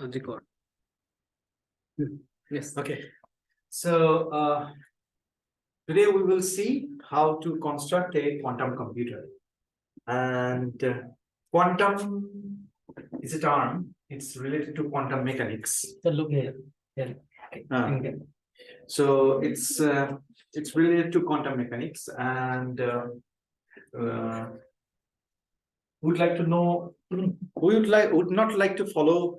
record. Yes. Okay. So today we will see how to construct a quantum computer. And quantum is a term. It's related to quantum mechanics. So look here. So it's related to quantum mechanics, and would like to know. Would not like to follow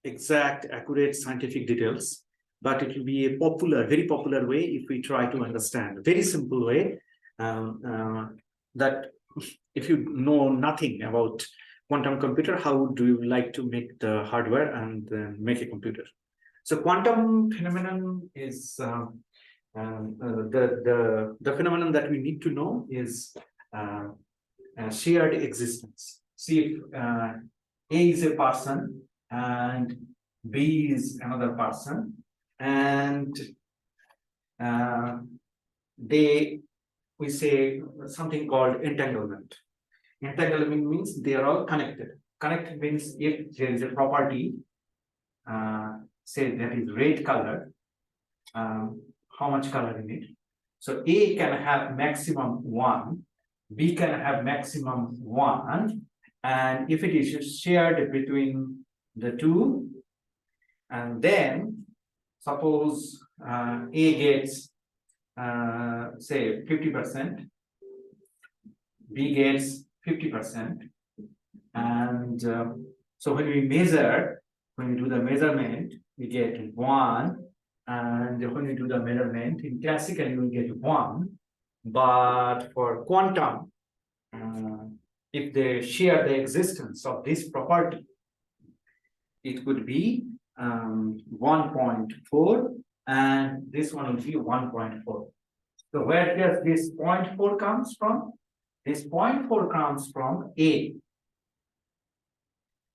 exact, accurate scientific details, but it will be a very popular way if we try to understand. Very simple way that if you know nothing about quantum computer, how do you like to make the hardware and make a computer? So quantum phenomenon is the phenomenon that we need to know is shared existence. See, if A is a person and B is another person, and we say something called entanglement. Entanglement means they are all connected. Connected means if there is a property, say that is red color, how much color in it? So A can have maximum 1, B can have maximum 1, and if it is shared between the two, and then suppose A gets say 50%, B gets 50%, and so when we do the measurement, we get 1, and when we do the measurement in classical, you will get 1, but for quantum, if they share the existence of this property, it could be 1.4, and this one will be 1.4. So where does this 0.4 comes from? This 0.4 comes from A.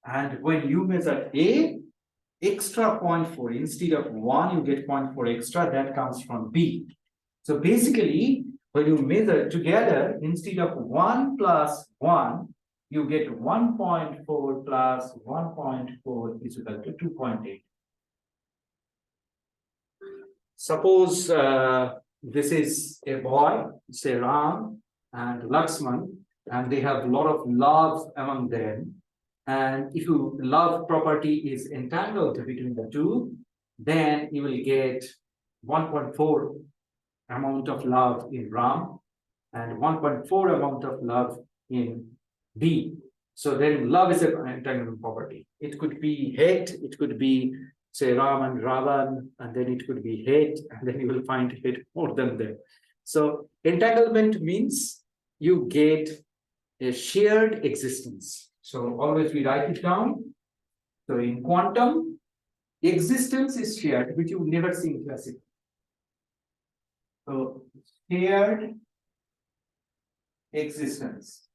And when you measure A, extra 0.4, instead of 1, you get 0.4 extra, that comes from B. So basically, when you measure together, instead of 1 plus 1, you get 1.4 plus 1.4 is equal to 2.8. Suppose this is a boy, say Ram and Lakshman, and they have a lot of love among them. And if your love property is entangled between the two, then you will get 1.4 amount of love in Ram and 1.4 amount of love in B. So then love is an entanglement property. It could be hate, it could be say Ram and Ravan, and then it could be hate, and then you will find hate more than them. So entanglement means you get a shared existence. So always we write it down. So in quantum, existence is shared, which you will never see in classical. So shared existence.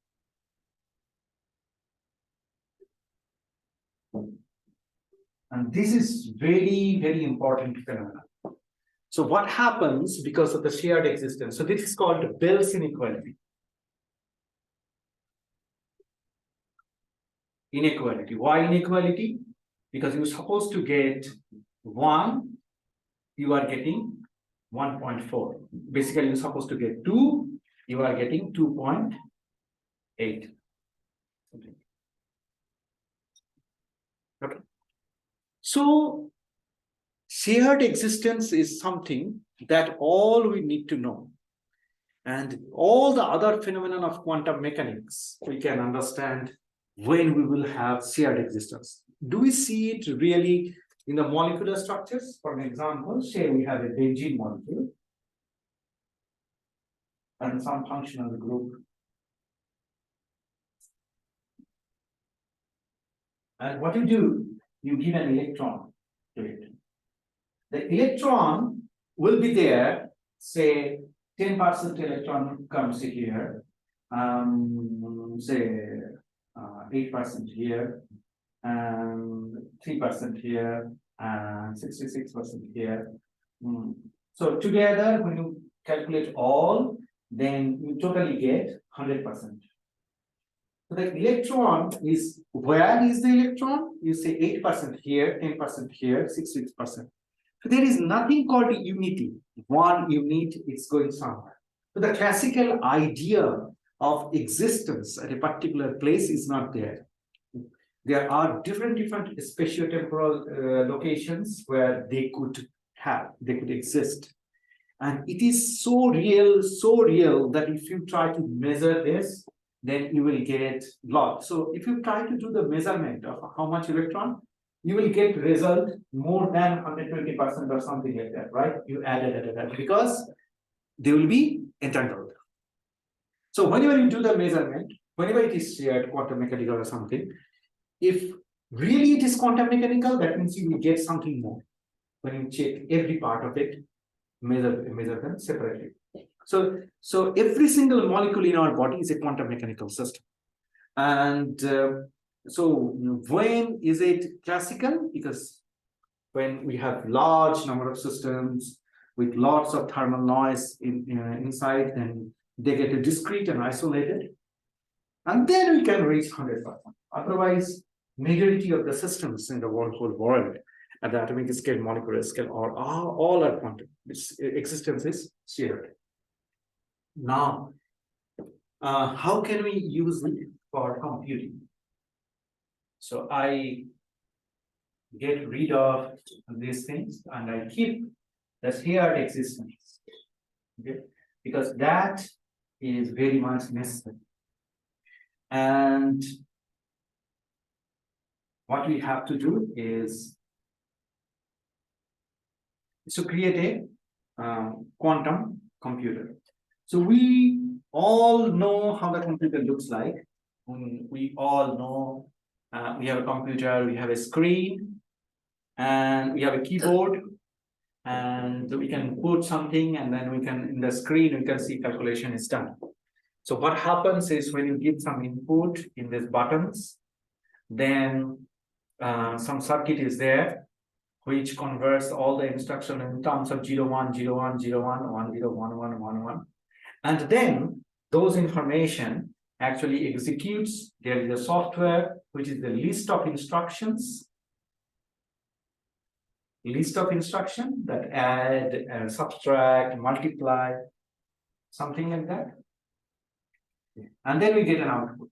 And this is very, very important phenomenon. So what happens because of the shared existence? So this is called Bell's inequality. Inequality. Why inequality? Because you're supposed to get 1, you are getting 1.4. Basically, you're supposed to get 2, you are getting 2.8. Okay. So shared existence is something that all we need to know. And all the other phenomena of quantum mechanics, we can understand when we will have shared existence. Do we see it really in the molecular structures? For an example, say we have a benzene molecule and some functional group. And what you do, you give an electron to it. The electron will be there, say 10% electron comes here, say 8% here, and 3% here, and 66% here. So together, when you calculate all, then you totally get 100%. So the electron is, where is the electron? You say 8% here, 10% here, 6%. So there is nothing called unity. One unit is going somewhere. So the classical idea of existence at a particular place is not there. There are different spatiotemporal locations where they could exist. And it is so real that if you try to measure this, then you will get lost. So if you try to do the measurement of how much electron, you will get result more than 120% or something like that, right? You add because they will be entangled. So whenever you do the measurement, whenever it is shared quantum mechanical or something, if really it is quantum mechanical, that means you will get something more. When you check every part of it, measure them separately. So every single molecule in our body is a quantum mechanical system. And so when is it classical? Because when we have large number of systems with lots of thermal noise inside, then they get discrete and isolated. And then we can reach 100%. Otherwise, majority of the systems in the whole world at the atomic scale, molecular scale, all are quantum. Its existence is shared. Now, how can we use it for computing? So I get rid of these things and I keep the shared existence, okay? Because that is very much necessary. And what we have to do is to create a quantum computer. So we all know how the computer looks like. We all know we have a computer, we have a screen, and we have a keyboard, and we can put something, and then we can, in the screen, we can see calculation is done. So what happens is when you give some input in these buttons, then some circuit is there which converts all the instruction in terms of 0, 1, 0, 1, 0, 1, 1, 0, 1, 1, 1, 1. And then those information actually executes. There is a software which is the list of instructions that add, subtract, multiply, something like that. And then we get an output.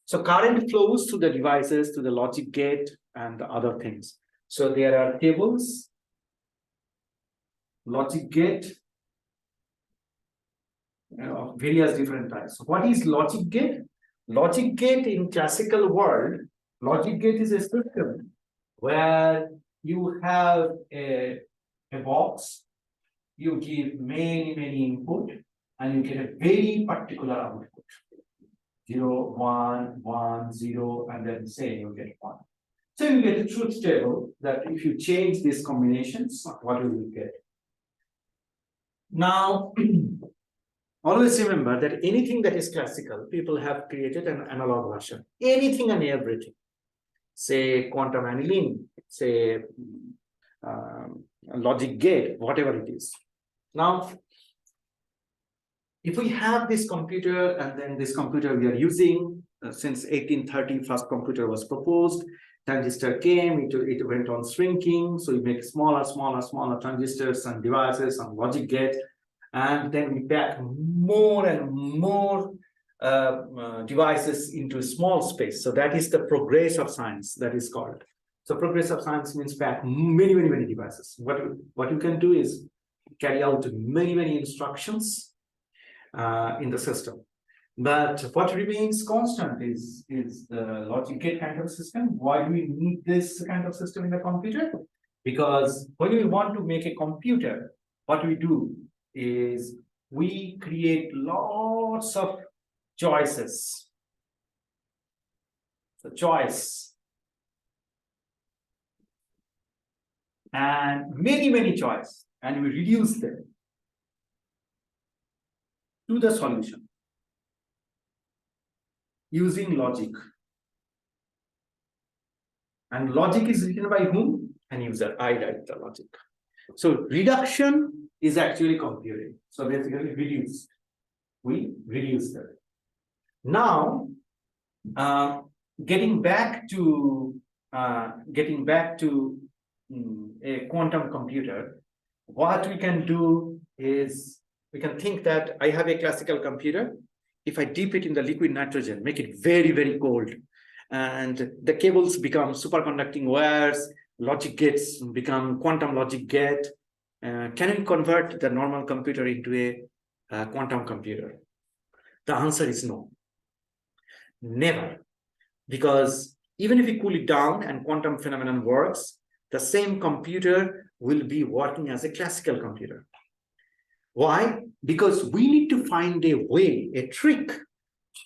So current flows to the devices, to the logic gate, and the other things. So there are tables, logic gate, of various different types. So what is logic gate? Logic gate in classical world, logic gate is a system where you have a box, you give many input, and you get a very particular output. 0, 1, 1, 0, and then say you get 1. So you get a truth table that if you change these combinations, what will you get? Now, always remember that anything that is classical, people have created an analog version. Anything and everything. Say quantum annealing, say logic gate, whatever it is. Now, if we have this computer, and then this computer we are using since 1830, first computer was proposed, transistor came, it went on shrinking, so we make smaller transistors and devices and logic gate, and then we pack more and more devices into a small space. So that is the progress of science, that is called. So progress of science means pack many devices. What you can do is carry out many instructions in the system. But what remains constant is the logic gate kind of system. Why do we need this kind of system in the computer? Because when we want to make a computer, what we do is we create lots of choices. The choice. And many choices. And we reduce them to the solution using logic. And logic is written by whom? An user. I write the logic. So reduction is actually computing. So basically reduce. We reduce that. Now, Getting back to a quantum computer, what we can do is we can think that I have a classical computer. If I dip it in the liquid nitrogen, make it very, very cold, and the cables become superconducting wires, logic gates become quantum logic gate. Can we convert the normal computer into a quantum computer? The answer is no, never. Because even if we cool it down and quantum phenomenon works, the same computer will be working as a classical computer. Why? Because we need to find a way, a trick.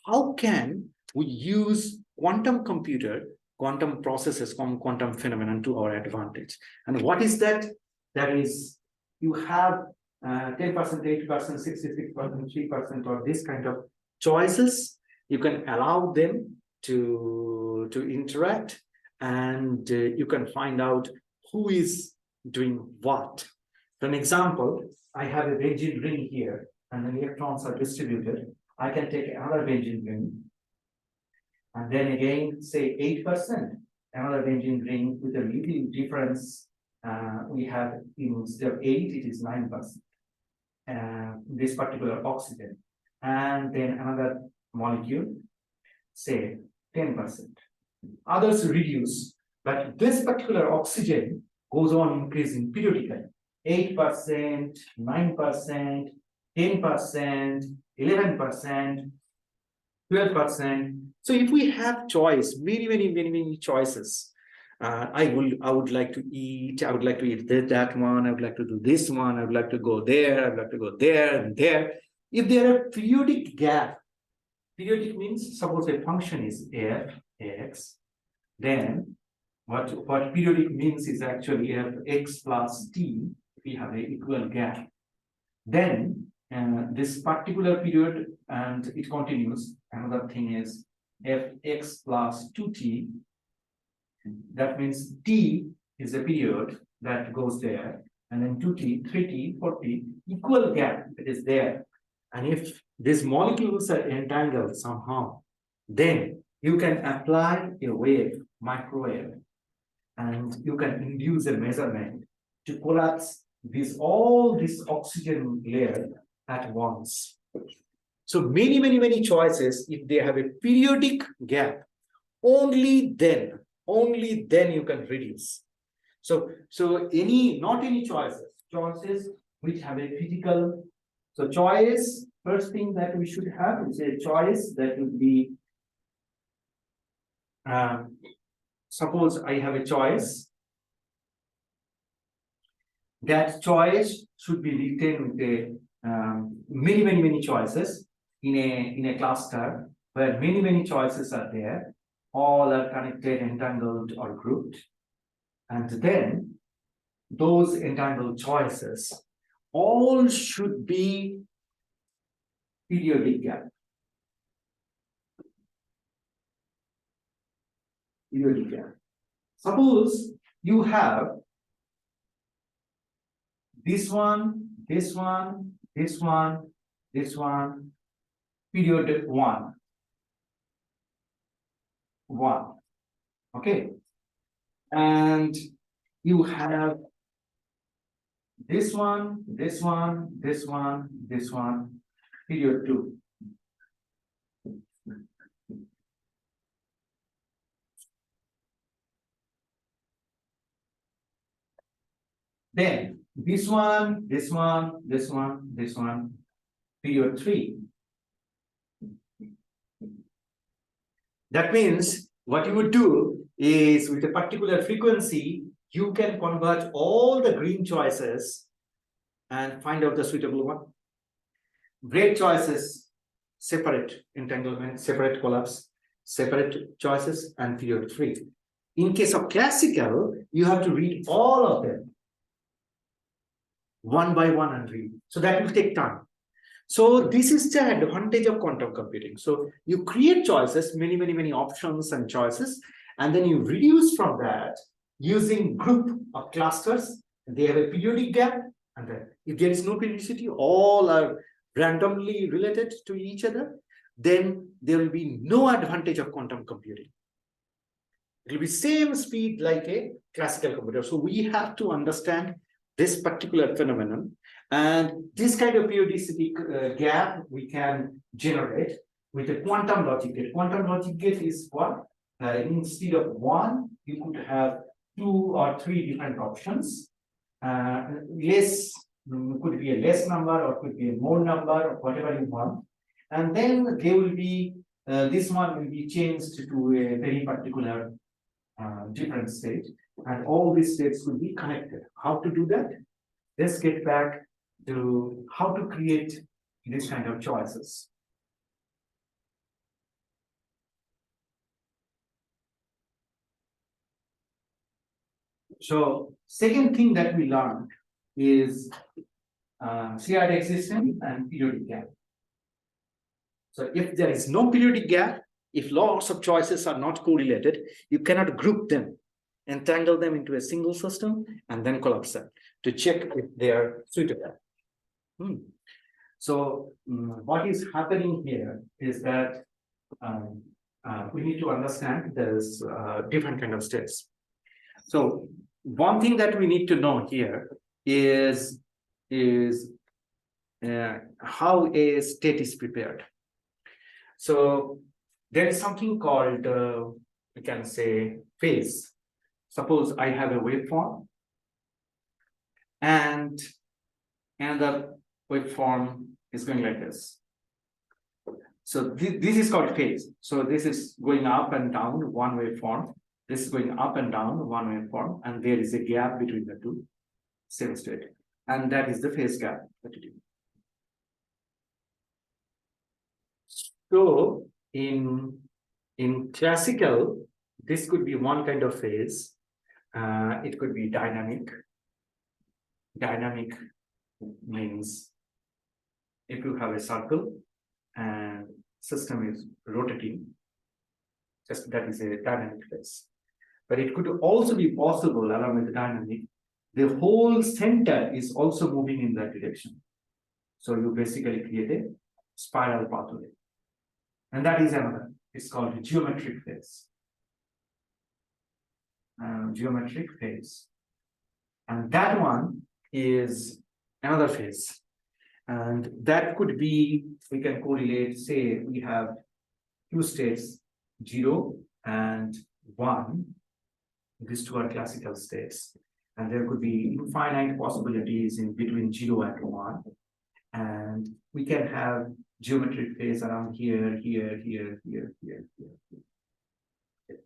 How can we use quantum computer, quantum processes from quantum phenomenon to our advantage? And what is that? That is, you have 10%, 8%, 66%, 3%, or this kind of choices. You can allow them to interact, and you can find out who is doing what. For an example, I have a benzene ring here, and the electrons are distributed. I can take another benzene ring, and then again say 8%, another benzene ring with a little difference. We have instead of 8, it is 9%. This particular oxygen, and then another molecule, say 10%. Others reduce, but this particular oxygen goes on increasing periodically. 8%, 9%, 10%, 11%, 12%. So if we have choice, many choices, I would like to eat, I would like to eat that one, I would like to do this one, I would like to go there, I would like to go there and there. If there are periodic gap, periodic means suppose a function is f, x, then what periodic means is actually f x plus t, we have an equal gap. Then this particular period, and it continues. Another thing is fx plus 2t. That means t is a period that goes there, and then 2t, 3t, 4t, equal gap that is there. And if these molecules are entangled somehow, then you can apply a wave, microwave, and you can induce a measurement to collapse all this oxygen layer at once. So many choices. If they have a periodic gap, only then you can reduce. So not any choices which have a physical. So choice, first thing that we should have is a choice that would be, suppose I have a choice. That choice should be written with a many choices in a cluster where many choices are there, all are connected, entangled, or grouped, and then those entangled choices all should be periodic gap. Periodic gap. Suppose you have this one, this one, this one, this one, period 1. Okay. And you have this one, this one, this one, this one, period 2. Then this one, this one, this one, this one, period 3. That means what you would do is with a particular frequency, you can convert all the green choices and find out the suitable one. Red choices, separate entanglement, separate collapse, separate choices, and period 3. In case of classical, you have to read all of them one by one and read. So that will take time. So this is the advantage of quantum computing. So you create choices, many options and choices, and then you reduce from that using group of clusters. They have a periodic gap, and then if there is no periodicity, all are randomly related to each other. then there will be no advantage of quantum computing. It will be same speed like a classical computer. So we have to understand this particular phenomenon, and this kind of periodicity gap we can generate with a quantum logic gate. Quantum logic gate is what? Instead of one, you could have 2 or 3 different options. Less could be a less number or could be a more number or whatever you want. And then they will be, this one will be changed to a very particular different state, and all these states will be connected. How to do that? Let's get back to how to create this kind of choices. So second thing that we learned is shared existence and periodic gap. So if there is no periodic gap, if lots of choices are not correlated, you cannot group them, entangle them into a single system, and then collapse them to check if they are suitable. So what is happening here is that we need to understand there's different kind of states. So one thing that we need to know here is how a state is prepared. So there is something called, we can say, phase. Suppose I have a waveform and another waveform is going like this. So this is called phase. So this is going up and down one waveform. This is going up and down one waveform, and there is a gap between the two, same state. And that is the phase gap that it is. So in classical, this could be one kind of phase. It could be dynamic. Dynamic means if you have a circle and system is rotating, just that is a dynamic phase. But it could also be possible, along with the dynamic, the whole center is also moving in that direction. So you basically create a spiral pathway. And that is another, it's called geometric phase. Geometric phase. And that one is another phase. And that could be, we can correlate, say we have two states, 0 and 1. These two are classical states. And there could be infinite possibilities in between 0 and 1. And we can have geometric phase around here, here, here, here, here, here.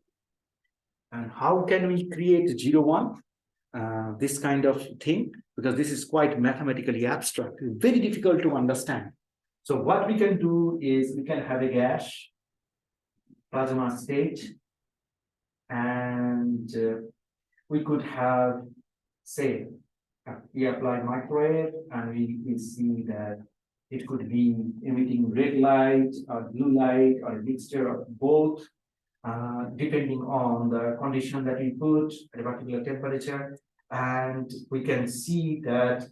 And how can we create 0, 1? This kind of thing, because this is quite mathematically abstract, very difficult to understand. So what we can do is we can have a gas plasma state, and we could have, say, we apply microwave, and we see that it could be emitting red light or blue light or a mixture of both, depending on the condition that we put at a particular temperature. And we can see that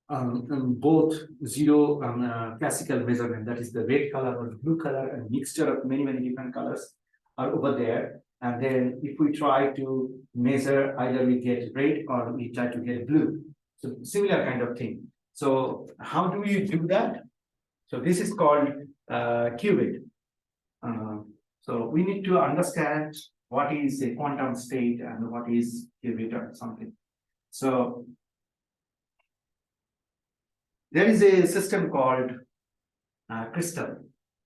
both 0 classical measurement, that is the red color or blue color, and mixture of many, many different colors are over there. And then if we try to measure, either we get red or we try to get blue. So similar kind of thing. So how do we do that? So this is called qubit. So we need to understand what is a quantum state and what is qubit or something. So there is a system called crystal.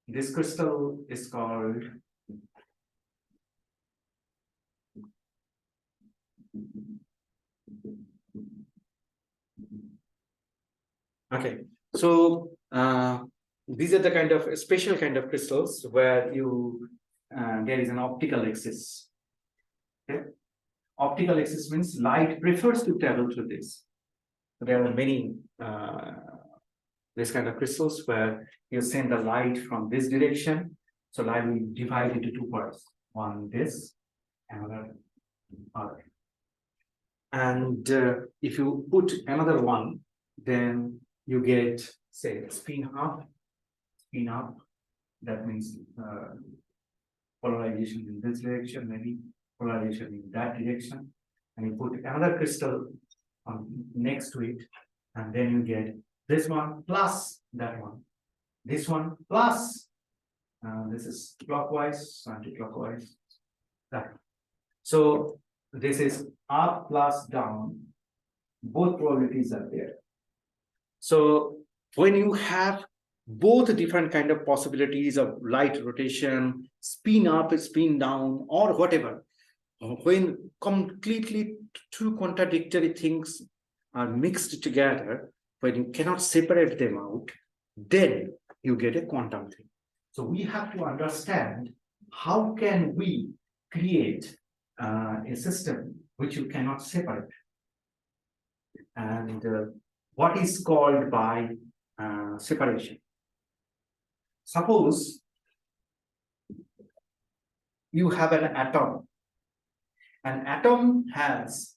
This crystal is called okay. So these are the kind of special kind of crystals where you there is an optical axis. Okay? Optical axis means light prefers to travel through this. There are many this kind of crystals where you send the light from this direction. So light will divide into two parts. One this, another other. And if you put another one, then you get, say, spin half, spin up. That means polarization in this direction, maybe polarization in that direction, and you put another crystal next to it, and then you get this one plus that one, this one plus this is clockwise, anti-clockwise, that. So this is up plus down, both probabilities are there. So when you have both different kind of possibilities of light rotation, spin up, spin down, or whatever, when completely two contradictory things are mixed together, when you cannot separate them out, then you get a quantum thing. So we have to understand how can we create a system which you cannot separate, and what is called by separation. Suppose you have an atom. An atom has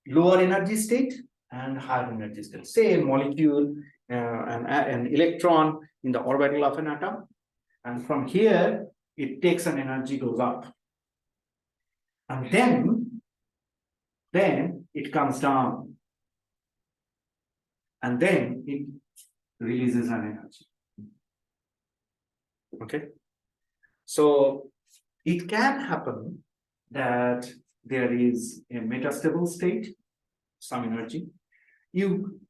lower energy state and higher energy state. Say a molecule, an electron in the orbital of an atom, and from here it takes an energy, goes up, and then it comes down, and then it releases an energy. Okay, so it can happen that there is a metastable state, some energy. You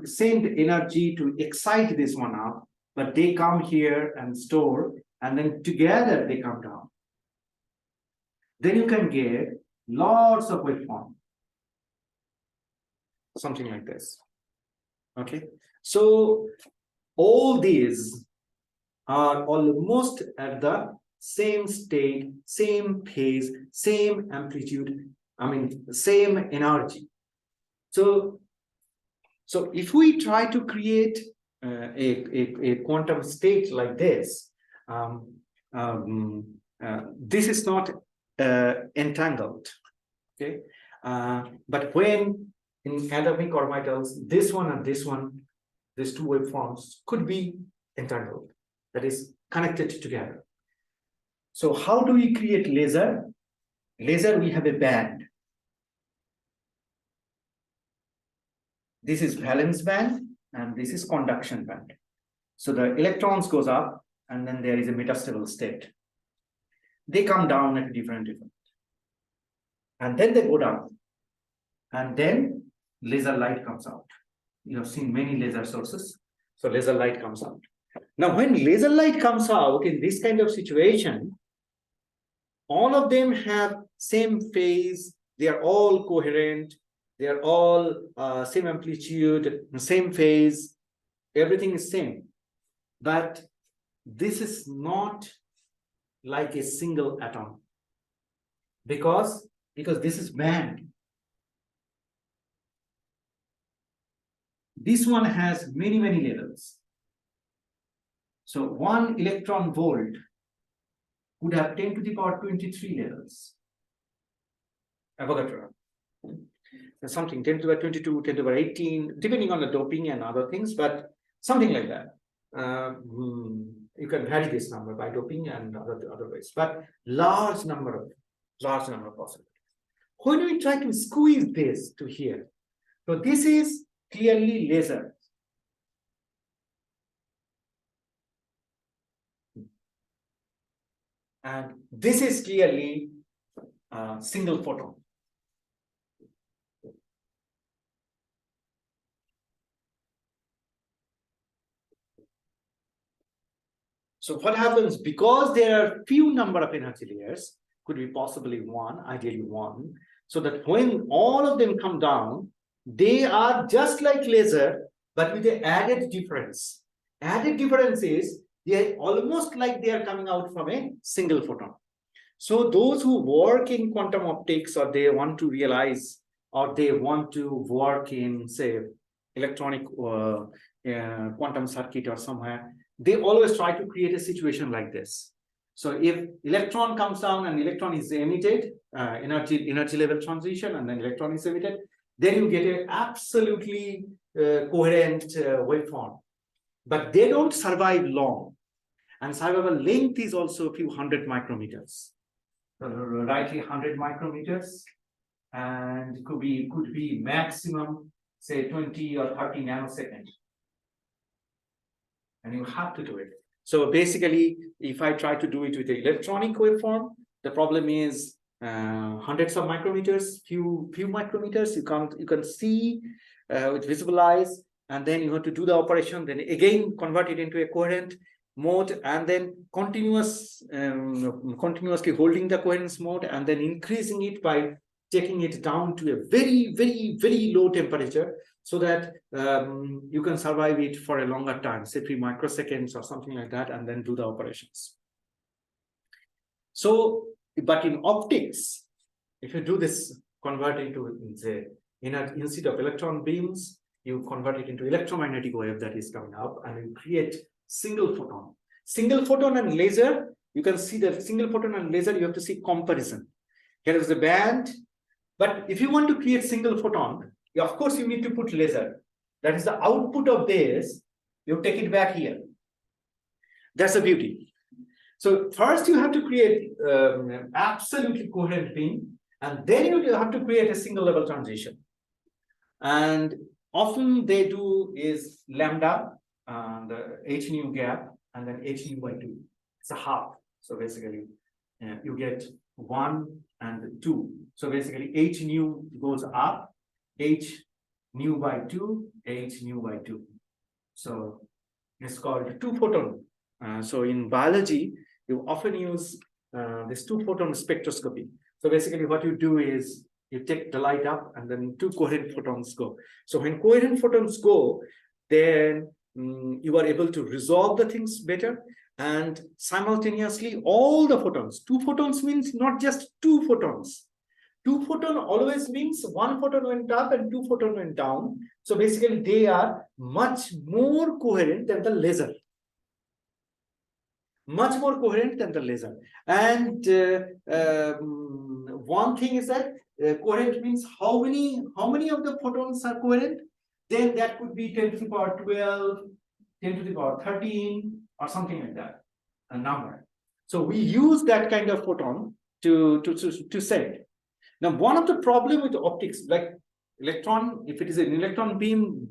send energy to excite this one up, but they come here and store, and then together they come down. Then you can get lots of waveform, something like this. Okay, so all these are almost at the same state, same phase, same amplitude, same energy. So if we try to create a quantum state like this, this is not entangled, okay? But when in atomic orbitals, this one and this one, these two waveforms could be entangled, that is connected together. So how do we create laser? Laser, we have a band. This is valence band and this is conduction band. So the electrons goes up and then there is a metastable state. They come down at different. And then they go down. And then laser light comes out. You have seen many laser sources. So laser light comes out. Now, when laser light comes out in this kind of situation, all of them have same phase, they are all coherent, they are all same amplitude, same phase, everything is same. But this is not like a single atom, because this is band. This one has many levels. So 1 electron volt would have 10 to the power 23 levels. Avogadro. Something 10 to the power 22, 10 to the power 18, depending on the doping and other things, but something like that. You can vary this number by doping and other ways, but large number of possibilities. When we try to squeeze this to here, so this is clearly laser. And this is clearly single photon. So what happens, because there are few number of energy layers, could be possibly one, ideally one, so that when all of them come down, they are just like laser, but with the added difference. Added difference is they are almost like they are coming out from a single photon. So those who work in quantum optics, or they want to realize, or they want to work in, say, electronic quantum circuit or somewhere, they always try to create a situation like this. So if electron comes down and electron is emitted, energy level transition, and then electron is emitted, then you get an absolutely coherent waveform. But they don't survive long. and survivable length is also a few hundred micrometers. So rightly 100 micrometers, and could be maximum say 20 or 30 nanoseconds. And you have to do it. So basically, if I try to do it with the electronic waveform, the problem is hundreds of micrometers, few micrometers. You can see with visible eyes, and then you have to do the operation. Then again convert it into a coherent mode, and then continuously holding the coherence mode, and then increasing it by taking it down to a very low temperature, so that you can survive it for a longer time, say 3 microseconds or something like that, and then do the operations. So, but in optics, if you do this, convert into, say, instead of electron beams, you convert it into electromagnetic wave that is coming up, and you create single photon. Single photon and laser, you can see that single photon and laser, you have to see comparison. Here is the band, but if you want to create single photon, of course, you need to put laser. That is the output of this. You take it back here. That's the beauty. So first you have to create absolutely coherent beam, and then you have to create a single level transition. And often they do is lambda, the h nu gap, and then h nu by 2. It's a half. So basically, you get 1 and 2. So basically, h nu goes up, h nu by 2, h nu by 2. So it's called two photon. So in biology, you often use this two photon spectroscopy. So basically, what you do is you take the light up, and then two coherent photons go. So when coherent photons go, then you are able to resolve the things better, and simultaneously all the photons. Two photons means not just two photons. Two photon always means one photon went up and two photon went down. So basically, they are much more coherent than the laser. Much more coherent than the laser. And one thing is that coherent means how many of the photons are coherent. Then that could be 10 to the power 12, 10 to the power 13, or something like that, a number. So we use that kind of photon to say. Now, one of the problem with optics, like electron, if it is an electron beam,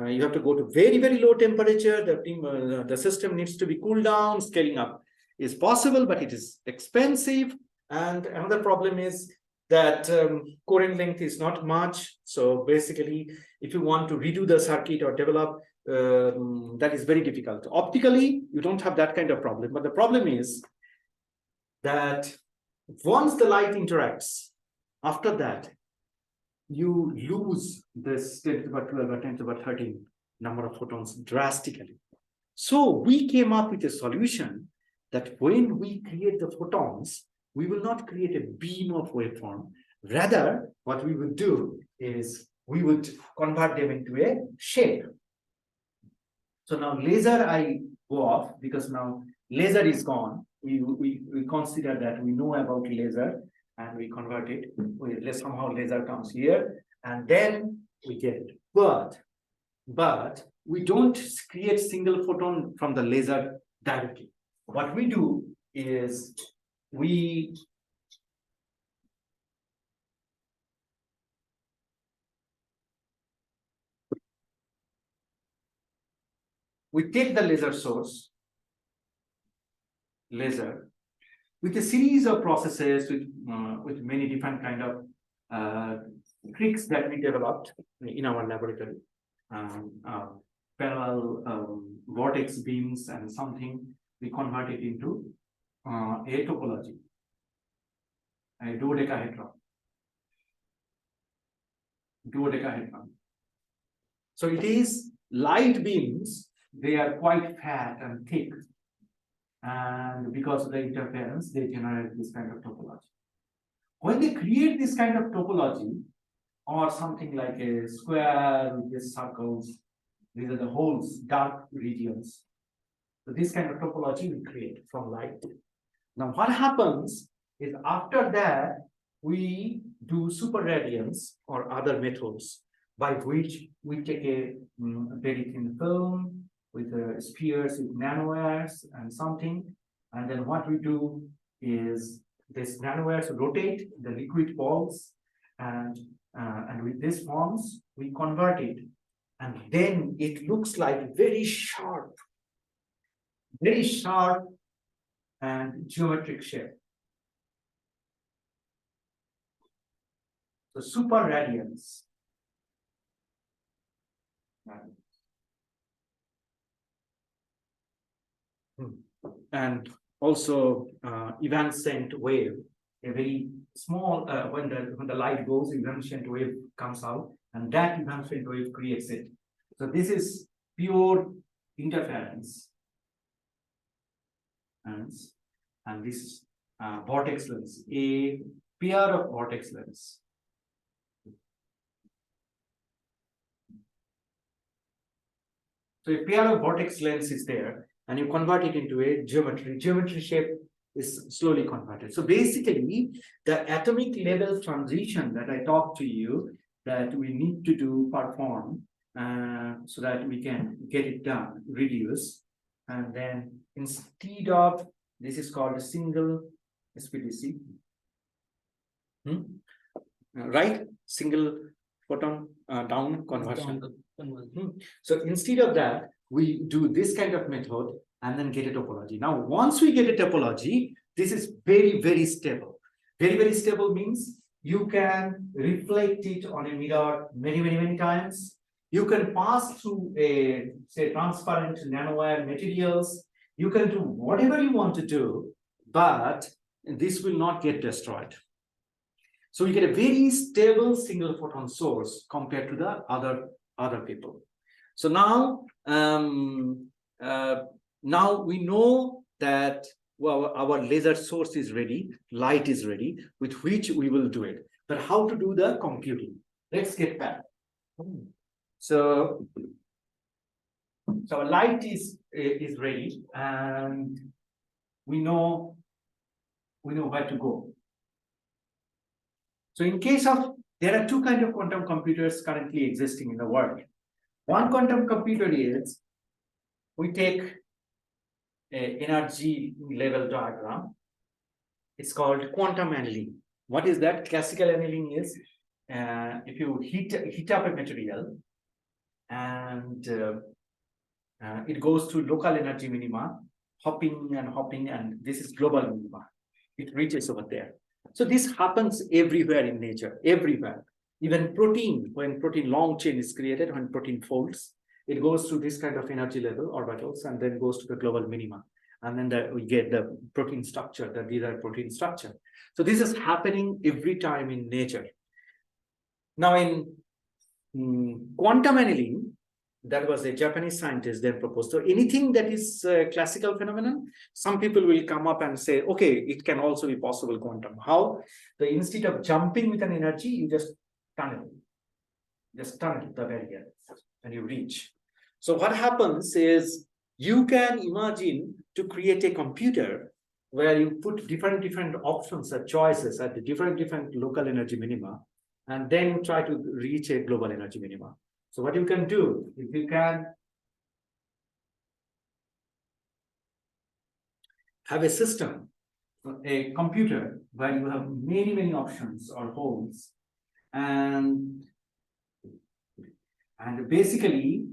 you have to go to very low temperature. The system needs to be cooled down. Scaling up is possible, but it is expensive. And another problem is that coherent length is not much. So basically, if you want to redo the circuit or develop, that is very difficult. Optically, you don't have that kind of problem. But the problem is that once the light interacts, after that, you lose this 10 to the power 12 or 10 to the power 13 number of photons drastically. So we came up with a solution that when we create the photons, we will not create a beam of waveform. Rather, what we would do is we would convert them into a shape. So now laser I go off, because now laser is gone. We consider that we know about laser, and we convert it. Somehow laser comes here, and then we get it. But we don't create single photon from the laser directly. What we do is we take the laser source, laser, with a series of processes with many different kind of tricks that we developed in our laboratory, parallel vortex beams and something. We convert it into a topology, a dodecahedron. So it is light beams. They are quite fat and thick, and because of the interference, they generate this kind of topology. When they create this kind of topology, or something like a square with these circles, these are the holes, dark regions. So this kind of topology we create from light. Now what happens is, after that, we do super radiance or other methods by which we take a very thin film, with spheres with nanowires and something. And then what we do is this nanowires rotate the liquid balls, and with this forms we convert it, and then it looks like very sharp and geometric shape. So super radiance. And also evanescent wave, a very small when the light goes, evanescent wave comes out, and that evanescent wave creates it. So this is pure interference, and this is vortex lens, a pair of vortex lens. So a pair of vortex lens is there, and you convert it into a geometry. Geometry shape is slowly converted. So basically, the atomic level transition that I talked to you that we need to perform so that we can get it done, reduce, and then instead of, this is called a single SPDC, right? Single photon down conversion. So instead of that, we do this kind of method and then get a topology. Now, once we get a topology, this is very, very stable. Very, very stable means you can reflect it on a mirror many, many, many times. You can pass through a, say, transparent nanowire materials. You can do whatever you want to do, but this will not get destroyed. So you get a very stable single photon source compared to the other people. So now, now we know that, well, our laser source is ready, light is ready, with which we will do it. But how to do the computing? Let's get back. So our light is ready, and we know where to go. So in case of, there are two kinds of quantum computers currently existing in the world. One quantum computer is, we take an energy level diagram. It's called quantum annealing. What is that? Classical annealing is if you heat up a material, and it goes to local energy minima, hopping, and this is global minima. It reaches over there. So this happens everywhere in nature, everywhere. Even protein, when protein long chain is created, when protein folds, it goes through this kind of energy level orbitals and then goes to the global minima. And then we get the protein structure, the derived protein structure. So this is happening every time in nature. Now in quantum annealing, that was a Japanese scientist then proposed. So anything that is a classical phenomenon, some people will come up and say, okay, it can also be possible quantum. How? So instead of jumping with an energy, you just tunnel the barrier and you reach. So what happens is, you can imagine to create a computer where you put different options or choices at the different local energy minima, and then you try to reach a global energy minima. So what you can do, if you can have a system, a computer where you have many options or holes, and basically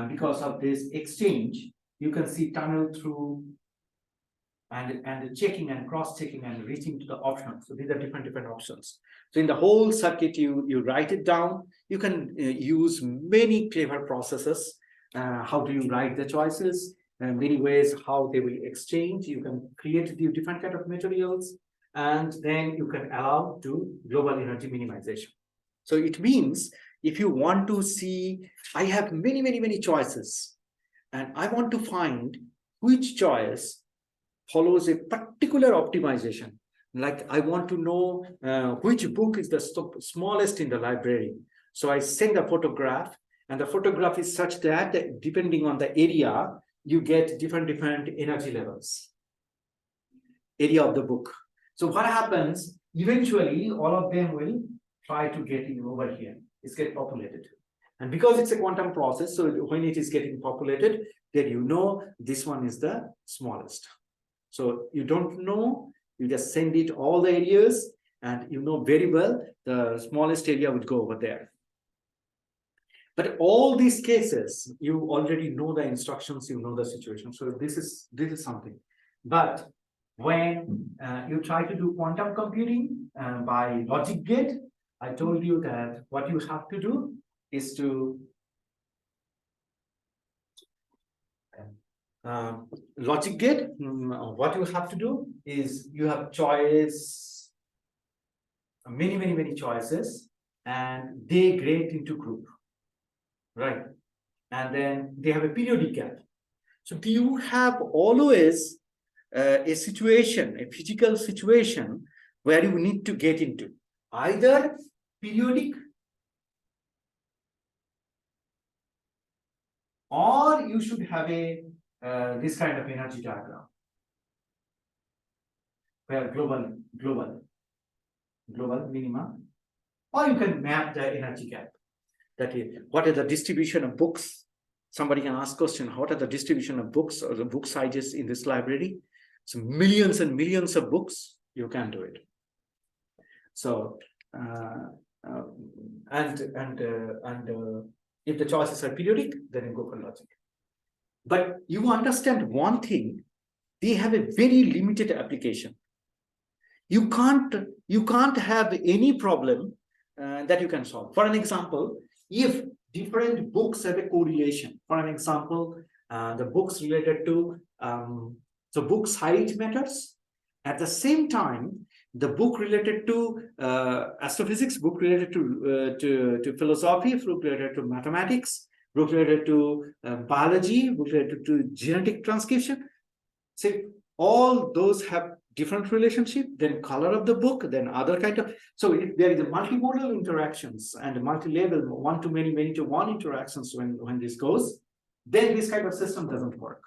because of this exchange, you can see tunnel through and checking and cross-checking and reaching to the options. So these are different options. So in the whole circuit, you write it down. You can use many clever processes. How do you write the choices? Many ways how they will exchange. You can create the different kind of materials, and then you can allow to global energy minimization. So it means if you want to see, I have many choices, and I want to find which choice follows a particular optimization. Like I want to know which book is the smallest in the library. So I send a photograph, and the photograph is such that depending on the area, you get different energy levels, area of the book. So what happens, eventually all of them will try to get in over here. It's get populated. And because it's a quantum process, so when it is getting populated, then you know this one is the smallest. So you don't know, you just send it all the areas, and you know very well the smallest area would go over there. But all these cases, you already know the instructions, you know the situation. So this is something. But when you try to do quantum computing by logic gate, I told you that what you have to do is to logic gate. What you have to do is you have choice, many choices, and they grade into group, right? And then they have a periodic gap. So do you have always a situation, a physical situation where you need to get into either periodic, or you should have a this kind of energy diagram where global minima, or you can map the energy gap. That is, what is the distribution of books? Somebody can ask question, what are the distribution of books or the book sizes in this library? So millions and millions of books, you can do it. So if the choices are periodic, then you go for logic. But you understand one thing, they have a very limited application. You can't have any problem that you can solve. For an example, if different books have a correlation, for an example, the books related to so book size matters. At the same time, the book related to astrophysics, book related to philosophy, book related to mathematics, book related to biology, book related to genetic transcription. So all those have different relationship, then color of the book, then other kind of. So if there is a multimodal interactions and multi-level one to many, many to one interactions when this goes, then this kind of system doesn't work.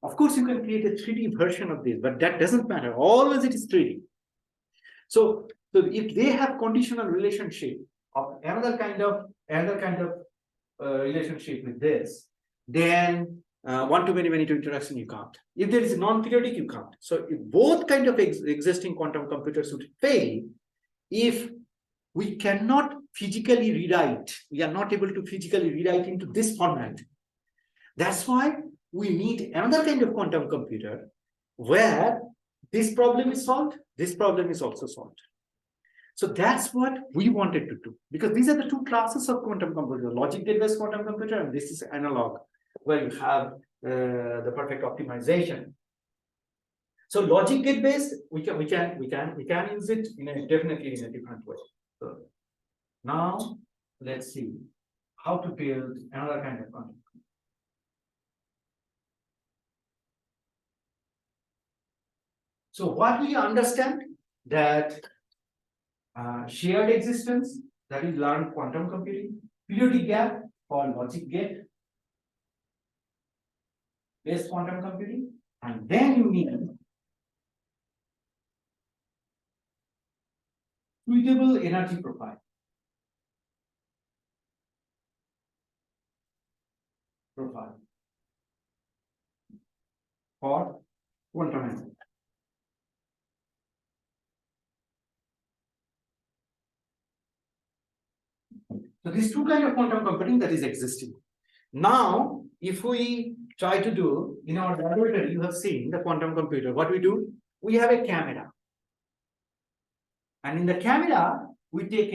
Of course, you can create a 3D version of this, but that doesn't matter. Always it is 3D. So if they have conditional relationship of another kind of relationship with this, then one to many to interaction you can't. If there is non-periodic, you can't. So if both kind of existing quantum computers would fail if we cannot physically rewrite, we are not able to physically rewrite into this format. That's why we need another kind of quantum computer where this problem is solved, this problem is also solved. So that's what we wanted to do, because these are the two classes of quantum computer, logic gate-based quantum computer, and this is analog, where you have the perfect optimization. So logic gate-based, we can use it definitely in a different way. So now let's see how to build another kind of quantum. So what we understand that shared existence, that is learn quantum computing, periodic gap for logic gate based quantum computing, and then you need suitable energy profile for quantum energy. So these two kinds of quantum computing that is existing. Now, if we try to do in our laboratory, you have seen the quantum computer. What we do? We have a camera, and in the camera we take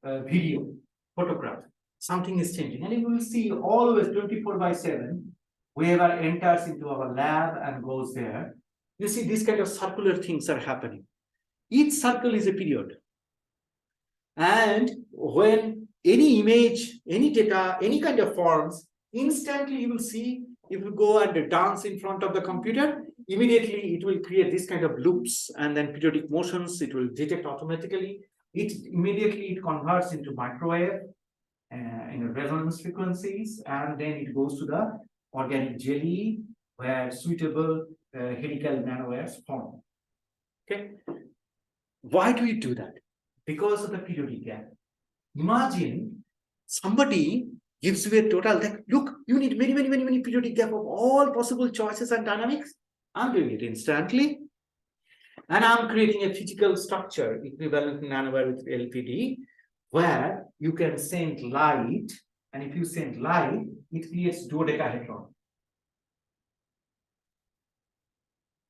a video photograph. Something is changing, and you will see always 24/7. Whoever enters into our lab and goes there, you see these kind of circular things are happening. Each circle is a period, and when any image, any data, any kind of forms, instantly you will see, if you go and dance in front of the computer, immediately it will create this kind of loops and then periodic motions. It will detect automatically. It immediately converts into microwave in resonance frequencies, and then it goes to the organic jelly where suitable helical nanowaves form. Okay, why do we do that? Because of the periodic gap. Imagine somebody gives you a total that, look, you need many periodic gap of all possible choices and dynamics. I'm doing it instantly. And I'm creating a physical structure equivalent to nanowire with LPD, where you can send light, and if you send light, it creates dodecahedron.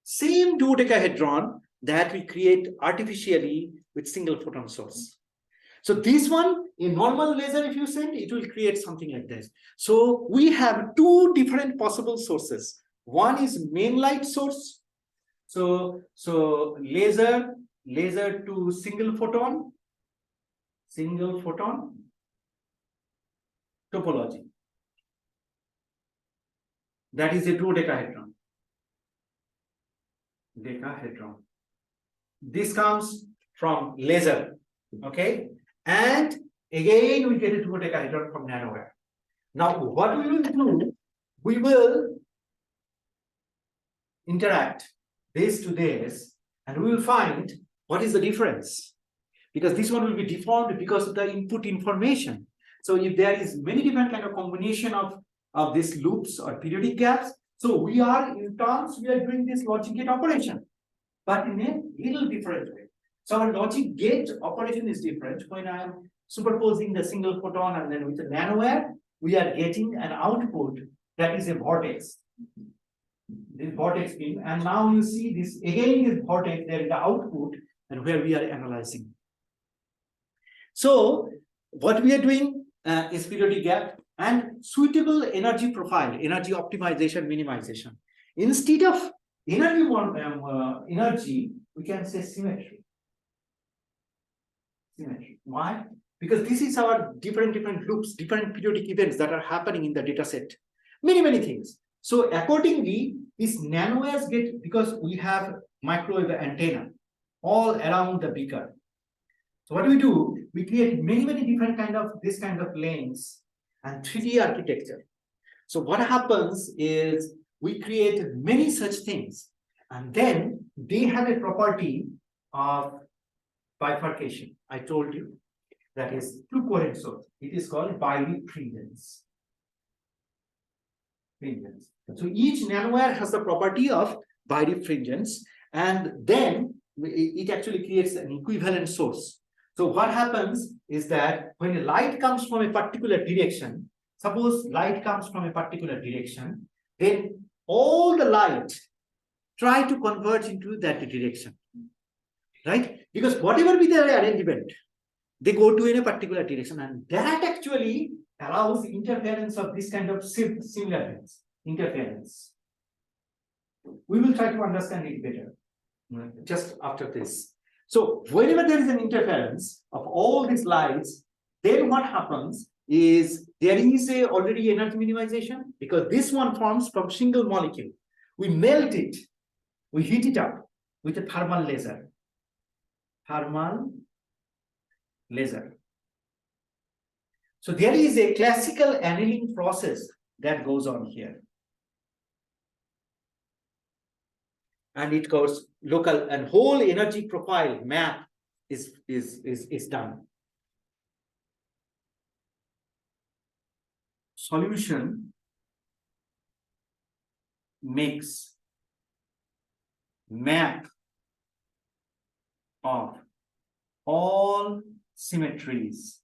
Same dodecahedron that we create artificially with single photon source. So this one, in normal laser, if you send, it will create something like this. So we have two different possible sources. One is main light source. So laser to single photon topology. That is a dodecahedron. Decahedron. This comes from laser, okay? And again, we get a dodecahedron from nanowire. Now, what we will do, we will interact this to this, and we will find what is the difference. Because this one will be deformed because of the input information. So if there is many different kind of combination of these loops or periodic gaps, so we are doing this logic gate operation, but in a little different way. So our logic gate operation is different. When I am superposing the single photon and then with the nanowire, we are getting an output that is a vortex. This vortex beam, and now you see this again, this vortex there is the output and where we are analyzing. So what we are doing is periodic gap and suitable energy profile, energy optimization, minimization. Instead of energy, we can say symmetry. Symmetry. Why? Because this is our different loops, different periodic events that are happening in the data set. Many things. So accordingly, these nanowires get, because we have microwave antenna all around the beaker. So what do? We create many different this kind of lanes and 3D architecture. So what happens is we create many such things, and then they have a property of bifurcation. I told you that is two coherent source. It is called birefringence. So each nanowire has the property of birefringence, and then it actually creates an equivalent source. So what happens is that when a light comes from a particular direction, suppose light comes from a particular direction, then all the light try to converge into that direction, right? Because whatever be the arrangement, they go to in a particular direction, and that actually allows interference of this kind of similar interference. We will try to understand it better just after this. So whenever there is an interference of all these lights, then what happens is there is already energy minimization, because this one forms from single molecule. We melt it, we heat it up with a thermal laser. So there is a classical annealing process that goes on here. And it goes local, and whole energy profile map is done. Solution makes map of all symmetries.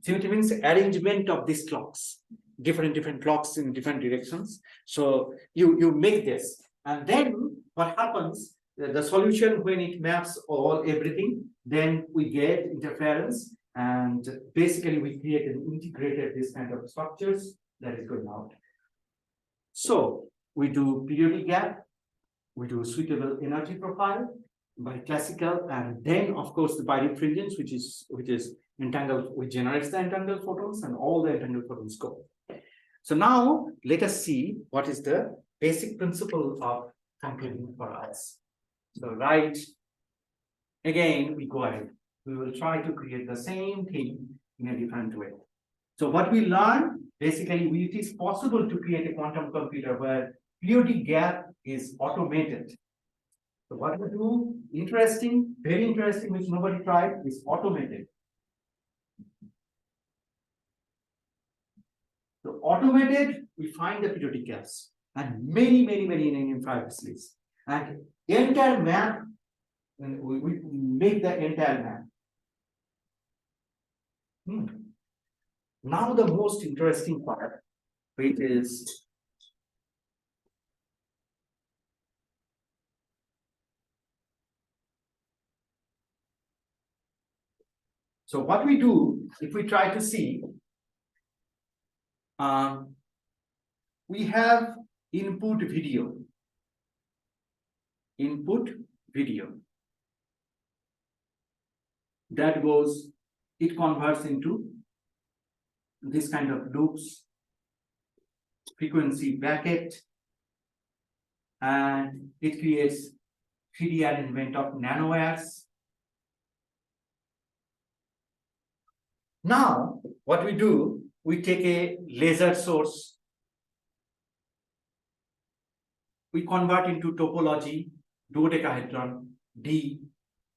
Symmetry means arrangement of these clocks, different clocks in different directions. So you make this, and then what happens? The solution, when it maps everything, then we get interference, and basically we create an integrated this kind of structures that is going out. So we do periodic gap, we do suitable energy profile by classical, and then of course the birefringence, which is entangled, which generates the entangled photons, and all the entangled photons go. So now let us see what is the basic principle of computing for us. So right, again we go ahead. We will try to create the same thing in a different way. So what we learn, basically, it is possible to create a quantum computer where periodic gap is automated. So what we do, interesting, very interesting, which nobody tried, is automated. So automated, we find the periodicals and many in series. And the entire map, we make the entire map. Now the most interesting part, which is so what we do, if we try to see, we have input video. That goes, it converts into this kind of loops, frequency bracket, and it creates 3D arrangement of nanowires. Now, what we do, we take a laser source, we convert into topology, dodecahedron, D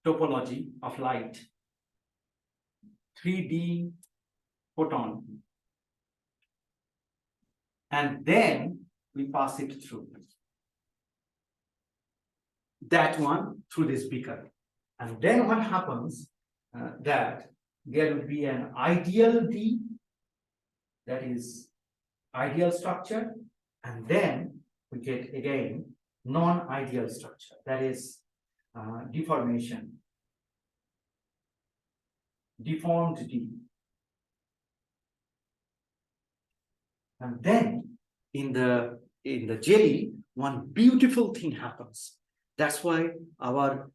topology of light, 3D photon, and then we pass it through that one through this beaker. And then what happens, that there will be an ideal D, that is ideal structure, and then we get again non-ideal structure, that is deformation, deformed D. And then in the jelly, one beautiful thing happens. That's why our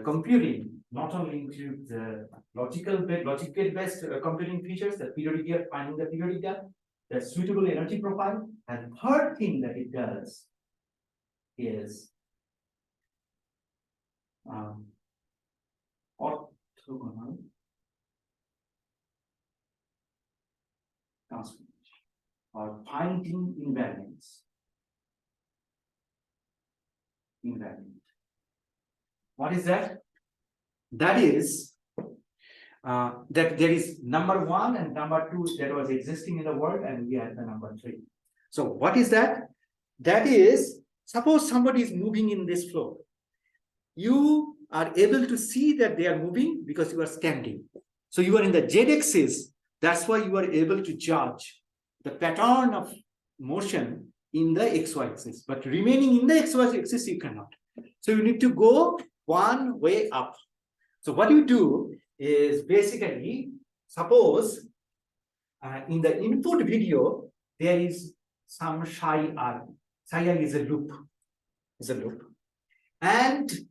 computing not only includes the logical-based computing features, the periodic, finding the periodic, the suitable energy profile, and third thing that it does is orthogonal transformation or finding invariance. What is that? That is that there is number 1 and number 2 that was existing in the world, and we had the number 3. So what is that? That is, suppose somebody is moving in this floor. You are able to see that they are moving because you are standing. So you are in the z-axis. That's why you are able to judge the pattern of motion in the xy axis. But remaining in the xy axis, you cannot. So you need to go one way up. So what you do is basically, suppose in the input video, there is some psi r. Psi r is a loop. And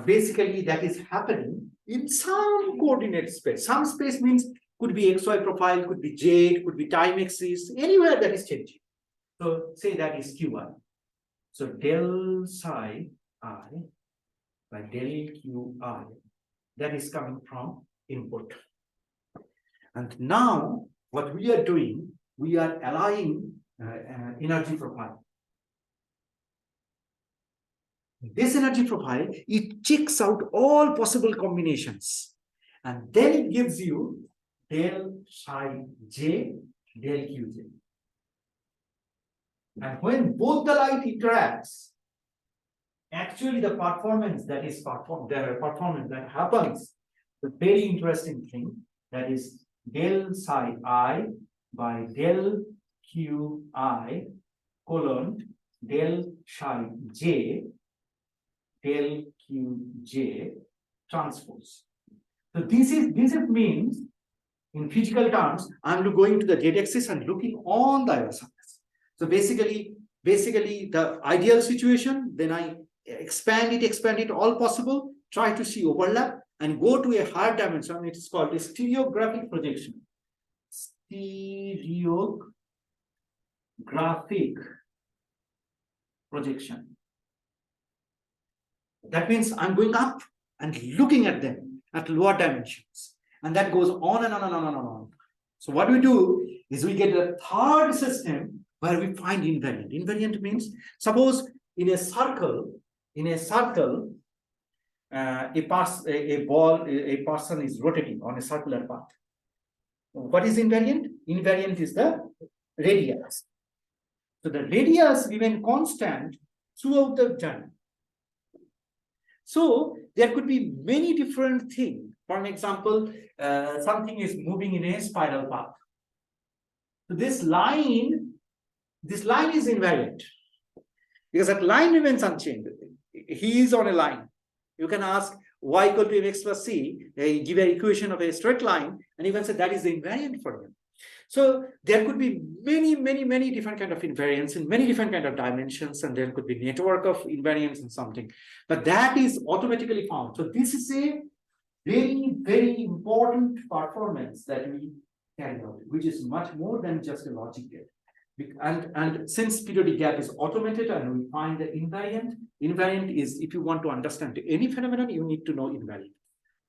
basically that is happening in some coordinate space. Some space means could be xy profile, could be z, could be time axis, anywhere that is changing. So say that is q1. So del psi I by del qi, that is coming from input. And now what we are doing, we are allowing energy profile. This energy profile, it checks out all possible combinations, and then it gives you del psi j, del qj. And when both the light interacts, actually the performance that is that happens, the very interesting thing, that is del psi I by del qi colon del psi j del qj transpose. So this means, in physical terms, I'm going to the z-axis and looking on the other surface. So basically the ideal situation, then I expand it all possible, try to see overlap, and go to a higher dimension. It is called a stereographic projection. Stereographic projection. That means I'm going up and looking at them at lower dimensions. And that goes on and on and on and on. So what we do is we get a third system where we find invariant. Invariant means, suppose in a circle, a person is rotating on a circular path. What is invariant? invariant is the radius. So the radius remain constant throughout the journey. So there could be many different things. For an example, something is moving in a spiral path. So this line is invariant because that line remains unchanged. He is on a line. You can ask y equal to mx plus c, give an equation of a straight line, and you can say that is the invariant for him. So there could be many different kind of invariants in many different kind of dimensions, and there could be network of invariants and something, but that is automatically found. So this is a very important performance that we carry out, which is much more than just a logic gate. And since periodic gap is automated and we find the invariant is, if you want to understand any phenomenon, you need to know invariant.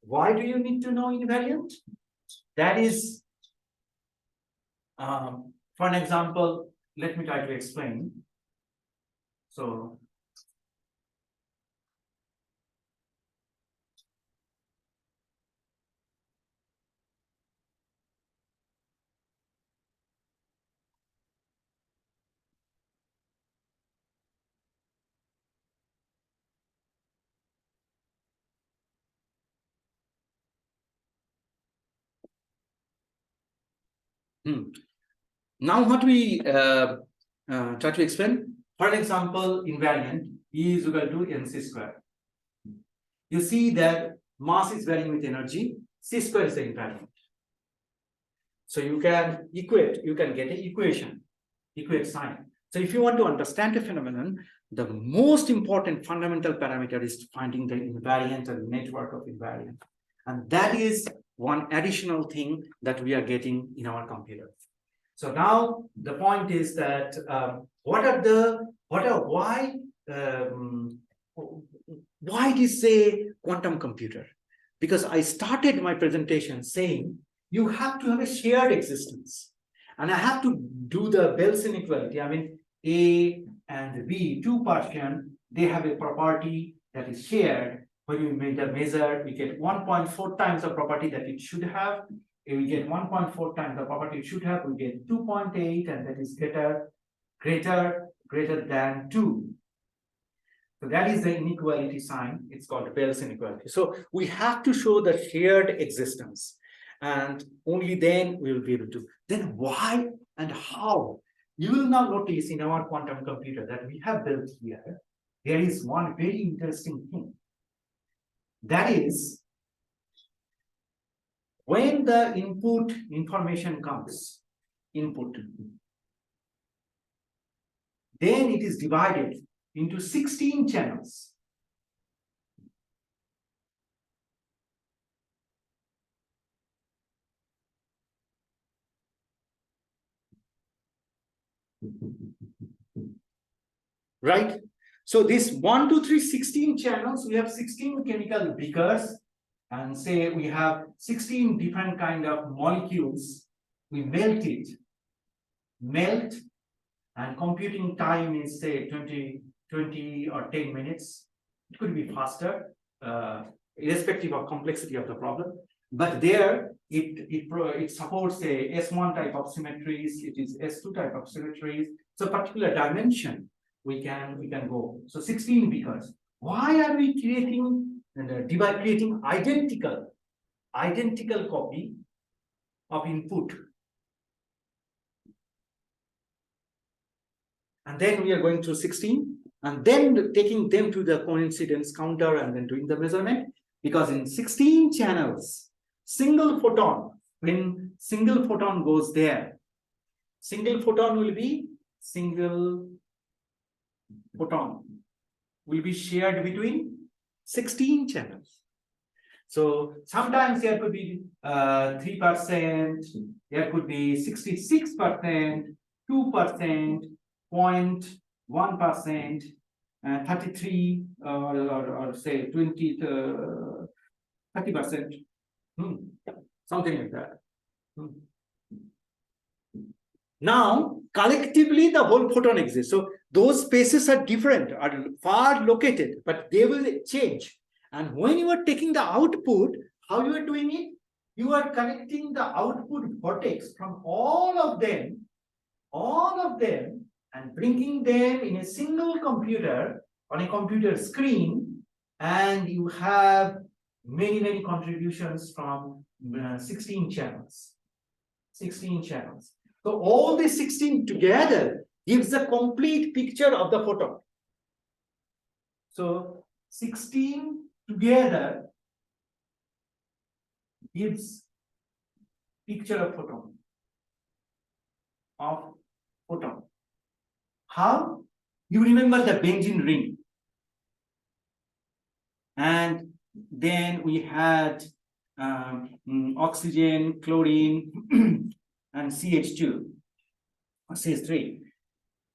Why do you need to know invariant? That is, for an example, let me try to explain. So now what we try to explain, for example, invariant E is equal to mc square. You see that mass is varying with energy, c square is the invariant. So you can equate, you can get an equate sign. So if you want to understand a phenomenon, the most important fundamental parameter is finding the invariant and network of invariant. And that is one additional thing that we are getting in our computer. So now the point is that why it is a quantum computer? Because I started my presentation saying you have to have a shared existence, and I have to do the Bell's inequality. I mean, A and B, two Partian, they have a property that is shared. When we made a measure, we get 1.4 times the property that it should have. If we get 1.4 times the property it should have, we get 2.8, and that is greater than 2. So that is the inequality sign. It's called Bell's inequality. So we have to show the shared existence, and only then we will be able to. Then why and how? You will now notice in our quantum computer that we have built here, there is one very interesting thing. That is, when the input information comes, then it is divided into 16 channels. Right? So this 1, 2, 3, 16 channels, we have 16 chemical beakers, and say we have 16 different kind of molecules. We melt, and computing time is say 20 or 10 minutes. It could be faster, irrespective of complexity of the problem. But there, it supports a S1 type of symmetries. It is S2 type of symmetries. So particular dimension we can go. So 16 beakers. Why are we creating identical copy of input? And then we are going to 16, and then taking them to the coincidence counter and then doing the measurement. Because in 16 channels, single photon, when single photon goes there, single photon will be shared between 16 channels. So sometimes there could be 3%, there could be 66%, 2%, 0.1%, 33, or say 20, 30%, something like that. Now, collectively, the whole photon exists. So those spaces are different, are far located, but they will change. And when you are taking the output, how you are doing it? you are connecting the output vortex from all of them, and bringing them in a single computer on a computer screen, and you have many contributions from 16 channels. 16 channels. So all these 16 together gives a complete picture of the photon. So 16 together gives picture of photon. How? You remember the benzene ring. And then we had oxygen, chlorine, and CH2, or CH3.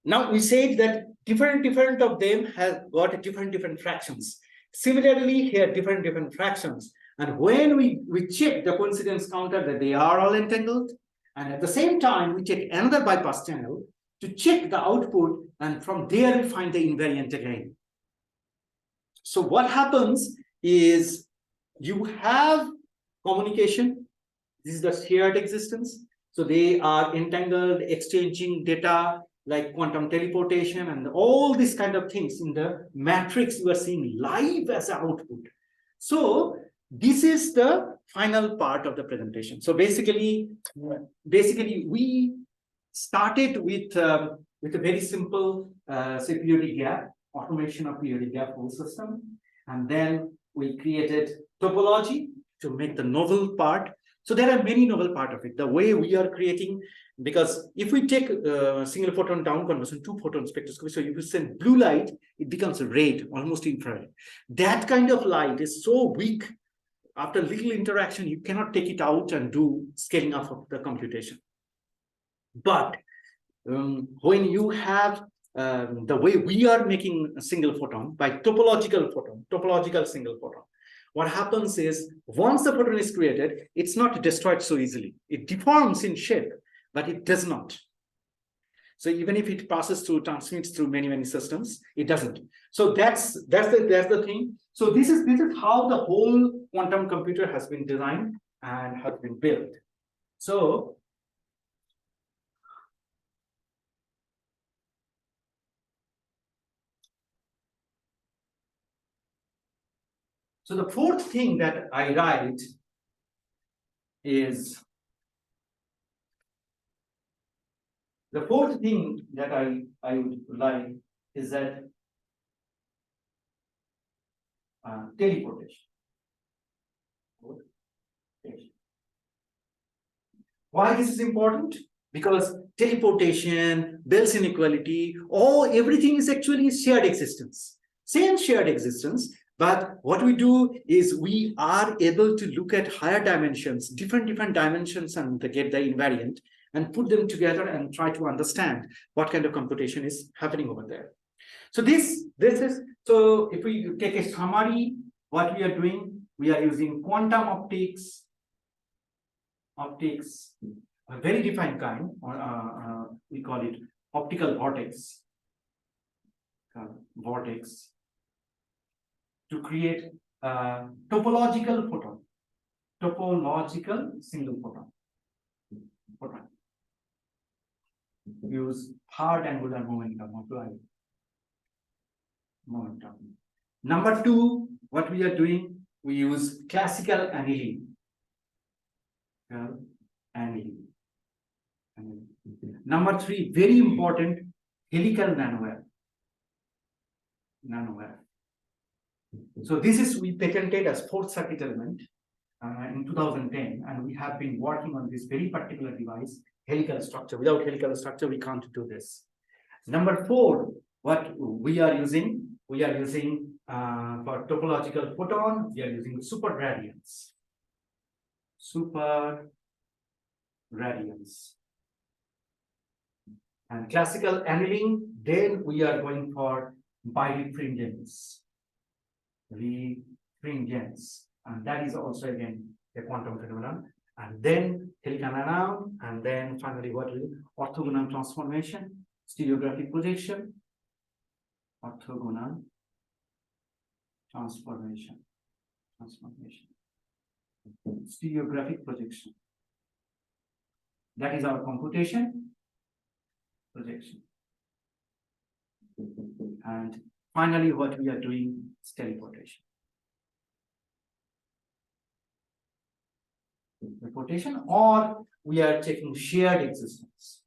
Now we said that different of them have got different fractions. Similarly, here different fractions. And when we check the coincidence counter that they are all entangled, and at the same time we check another bypass channel to check the output, and from there we find the invariant again. So what happens is you have communication. This is the shared existence. So they are entangled, exchanging data like quantum teleportation and all these kind of things in the matrix you are seeing live as an output. So this is the final part of the presentation. So basically we started with a very simple say periodic gap, automation of periodic gap whole system, and then we created topology to make the novel part. So there are many novel part of it. The way we are creating, because if we take single photon down conversion, 2-photon spectroscopy, so if you send blue light, it becomes red, almost infrared. That kind of light is so weak. After little interaction, you cannot take it out and do scaling up of the computation. But when you have the way we are making a single photon by topological single photon, what happens is once the photon is created, it's not destroyed so easily. It deforms in shape, but it does not. So even if it passes through, transmits through many systems, it doesn't. So that's the thing. So this is how the whole quantum computer has been designed and has been built. So the fourth thing that I write is the fourth thing that I would like is that teleportation. Why this is important? Because teleportation, Bell's inequality, everything is actually shared existence. Same shared existence, but what we do is we are able to look at higher dimensions, different dimensions, and get the invariant and put them together and try to understand what kind of computation is happening over there. So this is, so if we take a summary, what we are doing, we are using quantum optics, a very defined kind, we call it optical vortex, to create a topological single photon. Use hard angular momentum applied. Number two, what we are doing, we use classical annealing. Number three, very important, helical nanowire. So this is we patented as fourth circuit element in 2010, and we have been working on this very particular device, helical structure. Without helical structure, we can't do this. Number four, what we are using for topological photon, we are using super radiance. And classical annealing, then we are going for birefringence. And that is also again a quantum phenomenon. And then helical nanowire, and then finally what we orthogonal transformation, stereographic projection, orthogonal transformation. stereographic projection. That is our computation projection. And finally, what we are doing is teleportation. Teleportation, or we are checking shared existence.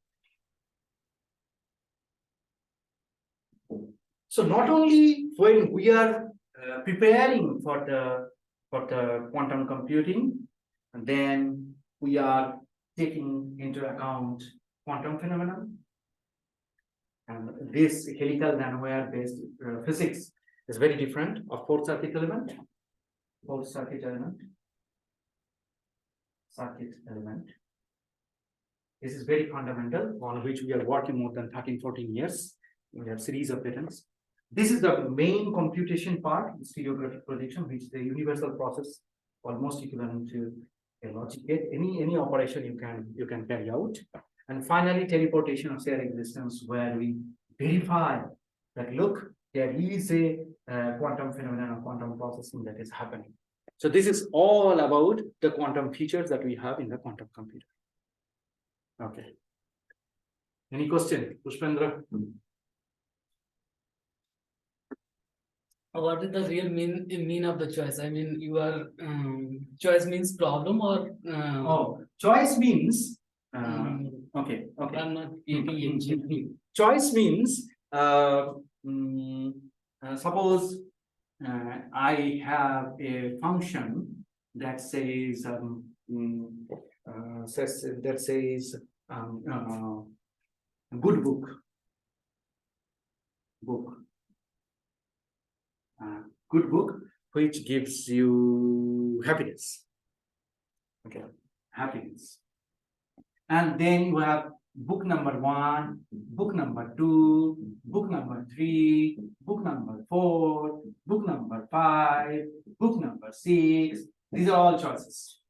So not only when we are preparing for the quantum computing, and then we are taking into account quantum phenomena. And this helical nanowire based physics is very different of fourth circuit element. Fourth circuit element. This is very fundamental, on which we are working more than 13-14 years. We have series of patents. This is the main computation part, stereographic projection, which is the universal process, almost equivalent to a logic gate. Any operation you can carry out. And finally, teleportation of shared existence, where we verify that look, there is a quantum phenomenon of quantum processing that is happening. So this is all about the quantum features that we have in the quantum computer. Okay. Any question, Pushpendra? What is the real mean of the choice? I mean, your choice means problem, or choice means okay. I'm not getting it. Choice means suppose I have a function that says good book. Good book, which gives you happiness. Okay, happiness. And then you have book number 1, book number 2, book number 3, book number 4, book number 5, book number 6. These are all choices.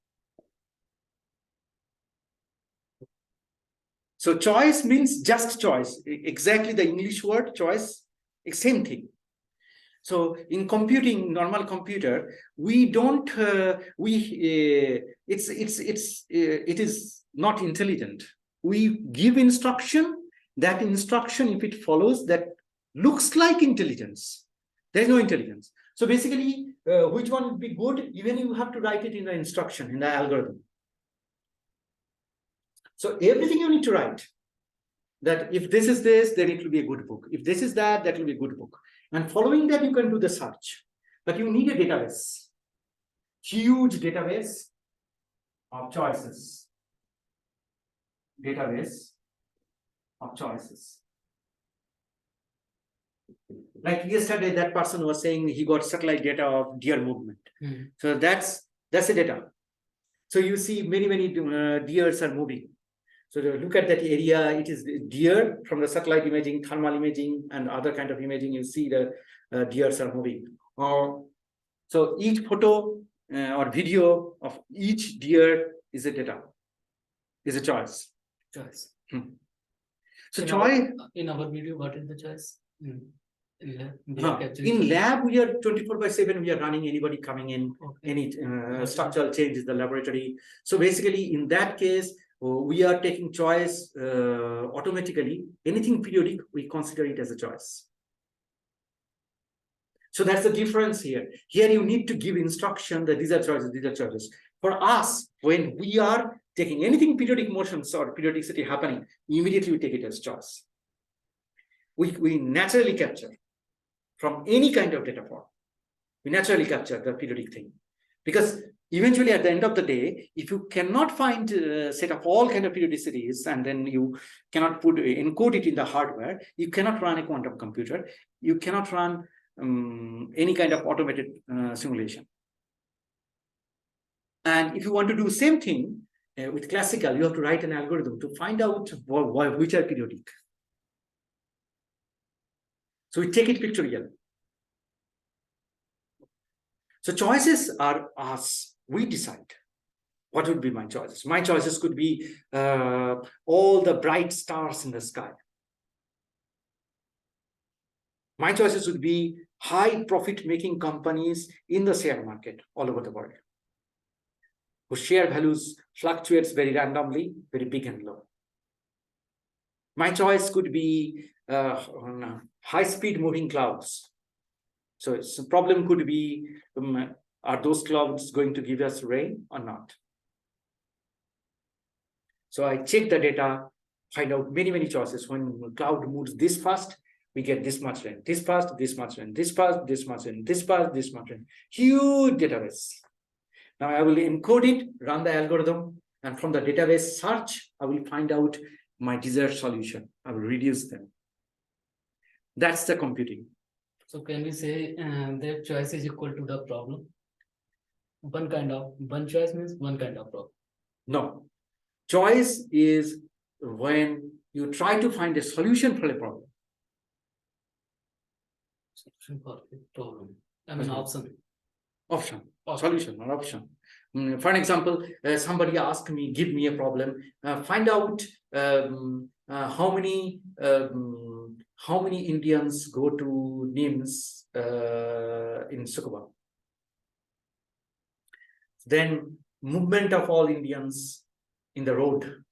So choice means just choice. Exactly the English word choice, same thing. So in computing, normal computer, we don't it is not intelligent. We give instruction. That instruction, if it follows, that looks like intelligence. There is no intelligence. So basically, which one would be good? Even you have to write it in the instruction, in the algorithm. So everything you need to write. That if this is this, then it will be a good book. If this is that, that will be a good book. And following that, you can do the search. But you need a database. Huge database of choices. Database of choices. Like yesterday, that person was saying he got satellite data of deer movement. So that's the data. So you see many deers are moving. So to look at that area, it is deer from the satellite imaging, thermal imaging, and other kind of imaging. You see the deers are moving. So each photo or video of each deer is a data, is a choice. So in our video, what is the choice? In lab, we are 24/7. We are running anybody coming in, any structural change in the laboratory. So basically, in that case, we are taking choice automatically. Anything periodic, we consider it as a choice. So that's the difference here. Here you need to give instruction that these are choices, these are choices. For us, when we are taking anything periodic motions or periodicity happening, immediately we take it as choice. We naturally capture from any kind of data form. We naturally capture the periodic thing. Because eventually, at the end of the day, if you cannot find a set of all kind of periodicities, and then you cannot encode it in the hardware, you cannot run a quantum computer. You cannot run any kind of automated simulation. And if you want to do the same thing with classical, you have to write an algorithm to find out which are periodic. So we take it pictorial. So choices are us. We decide. What would be my choices? My choices could be all the bright stars in the sky. My choices would be high profit-making companies in the share market all over the world. whose shear values fluctuates very randomly, very big and low. My choice could be on high-speed moving clouds. So the problem could be, are those clouds going to give us rain or not? So I check the data, find out many choices. When the cloud moves this fast, we get this much rain, this fast, this much rain, this fast, this much rain, this fast, this much rain. Huge database. Now I will encode it, run the algorithm, and from the database search, I will find out my desired solution. I will reduce them. That's the computing. So can we say that choice is equal to the problem? One choice means one kind of problem. No. Choice is when you try to find a solution for a problem. Solution for a problem. I mean option. Option. Solution or option. For an example, somebody asked me, give me a problem, find out how many Indians go to NIMS in Sukuba. Then movement of all Indians in the road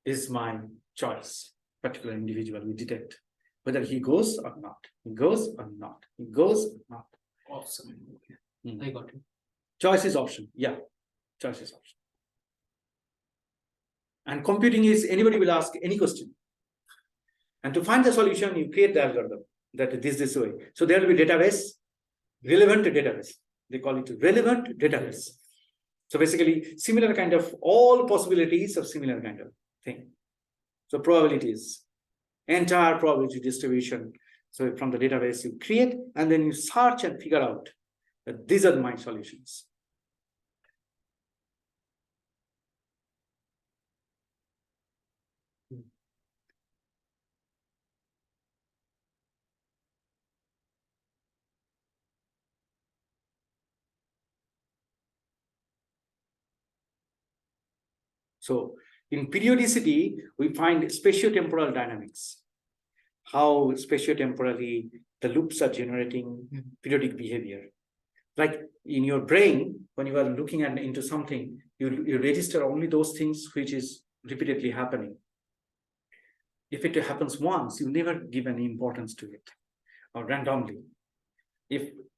is my choice. Particular individual we detect whether he goes or not. He goes or not. He goes or not. Option. I got it. Choice is option. Yeah, choice is option. And computing is anybody will ask any question. And to find the solution, you create the algorithm that this way. So there will be database, relevant database. They call it relevant database. So basically, similar kind of all possibilities of similar kind of thing. So probabilities, entire probability distribution. So from the database you create, and then you search and figure out that these are my solutions. So in periodicity, we find spatiotemporal dynamics, how spatiotemporally the loops are generating periodic behavior. Like in your brain, when you are looking into something, you register only those things which is repeatedly happening. If it happens once, you never give any importance to it, or randomly.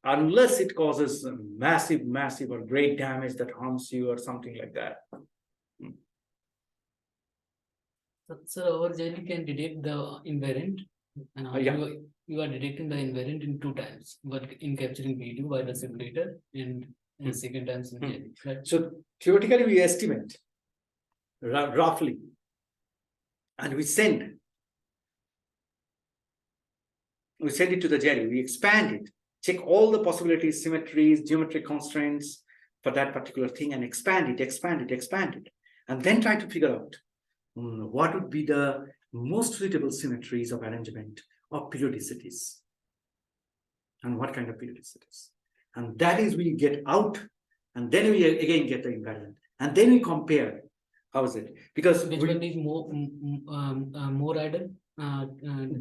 Unless it causes massive or great damage that harms you or something like that. So our jelly can detect the invariant, and Yeah. you are detecting the invariant in 2 times, but in capturing video by the simulator and second times in jelly. Right? So theoretically, we estimate roughly, and we send it to the jelly. We expand it, check all the possibilities, symmetries, geometric constraints for that particular thing, and expand it, and then try to figure out what would be the most suitable symmetries of arrangement of periodicities, and what kind of periodicities. And that is we get out, and then we again get the invariant, and then we compare. How is it? Because which one is more idle?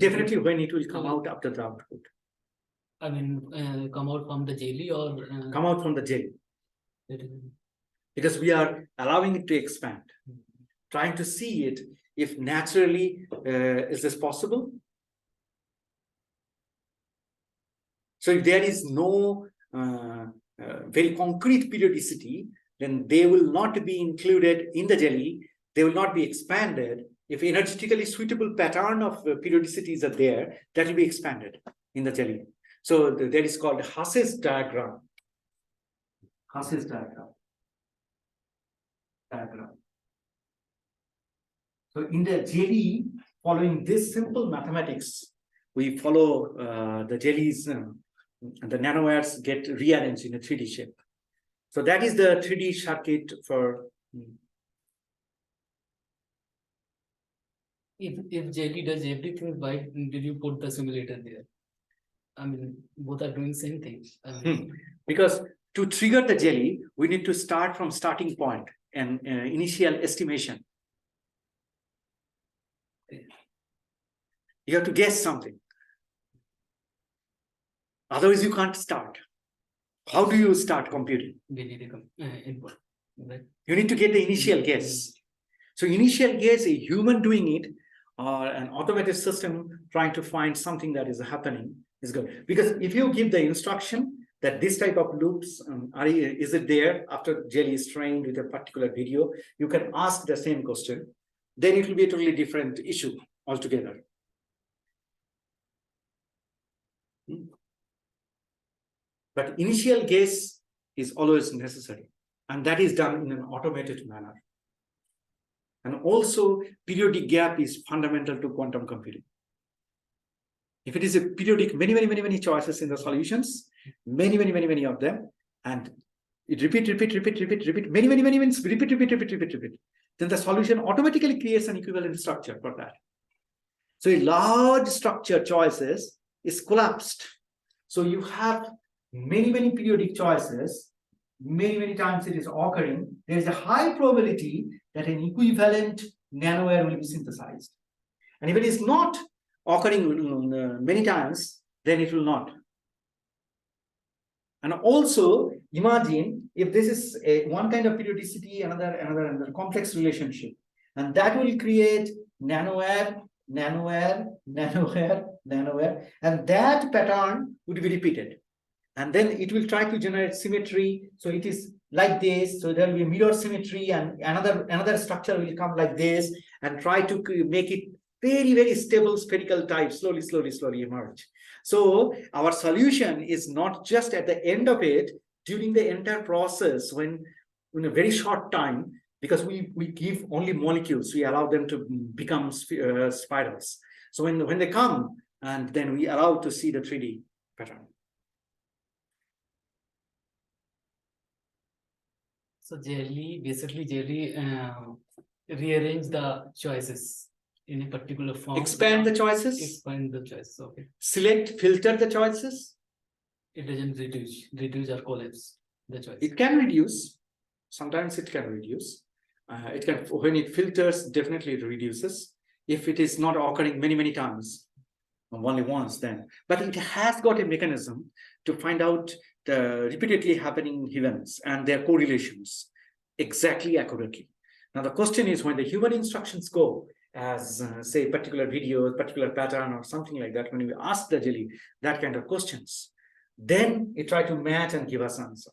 Definitely when it will come out after the output. I mean, come out from the jelly or come out from the jelly. Because we are allowing it to expand, trying to see it if naturally is this possible. So if there is no very concrete periodicity, then they will not be included in the jelly. They will not be expanded. If energetically suitable pattern of periodicities are there, that will be expanded in the jelly. So that is called Haas's diagram. Haas's diagram. So in the jelly, following this simple mathematics, we follow the jellies, the nanowires get rearranged in a 3D shape. So that is the 3D circuit for. If jelly does everything, why did you put the simulator there? I mean, both are doing same things. Because to trigger the jelly, we need to start from starting point and initial estimation. You have to guess something. Otherwise, you can't start. How do you start computing? We need input. You need to get the initial guess. So initial guess, a human doing it, or an automated system trying to find something that is happening is good. Because if you give the instruction that this type of loops, is it there after jelly is trained with a particular video, you can ask the same question. Then it will be a totally different issue altogether. But initial guess is always necessary, and that is done in an automated manner. And also, periodic gap is fundamental to quantum computing. If it is a periodic, many choices in the solutions, many of them, and it repeat, many means repeat, then the solution automatically creates an equivalent structure for that. So a large structure choices is collapsed. So you have many periodic choices, many times it is occurring. There is a high probability that an equivalent nanowire will be synthesized. And if it is not occurring many times, then it will not. And also imagine if this is one kind of periodicity, another complex relationship, and that will create nanowire, and that pattern would be repeated. And then it will try to generate symmetry. So it is like this. So there will be mirror symmetry, and another structure will come like this and try to make it very stable spherical type, slowly emerge. So our solution is not just at the end of it, during the entire process, when in a very short time, because we give only molecules, we allow them to become spirals. So when they come, and then we allow to see the 3D pattern. So basically jelly rearrange the choices in a particular form. Expand the choices. Expand the choices. Okay. Select, filter the choices. It doesn't reduce or collapse the choice. It can reduce. Sometimes it can reduce. It can, when it filters, definitely it reduces. If it is not occurring many times, only once, then. But it has got a mechanism to find out the repeatedly happening events and their correlations exactly accurately. Now the question is, when the human instructions go as say particular video, particular pattern or something like that, when we ask the jelly that kind of questions, then it try to match and give us an answer.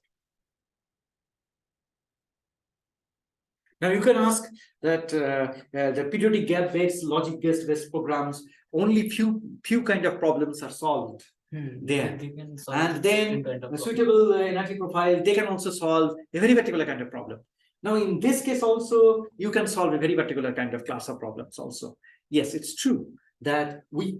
Now you can ask that the periodic gap based, logic based programs, only few kind of problems are solved there, and then a suitable energy profile, they can also solve a very particular kind of problem. Now in this case also, you can solve a very particular kind of class of problems also. Yes, it's true that we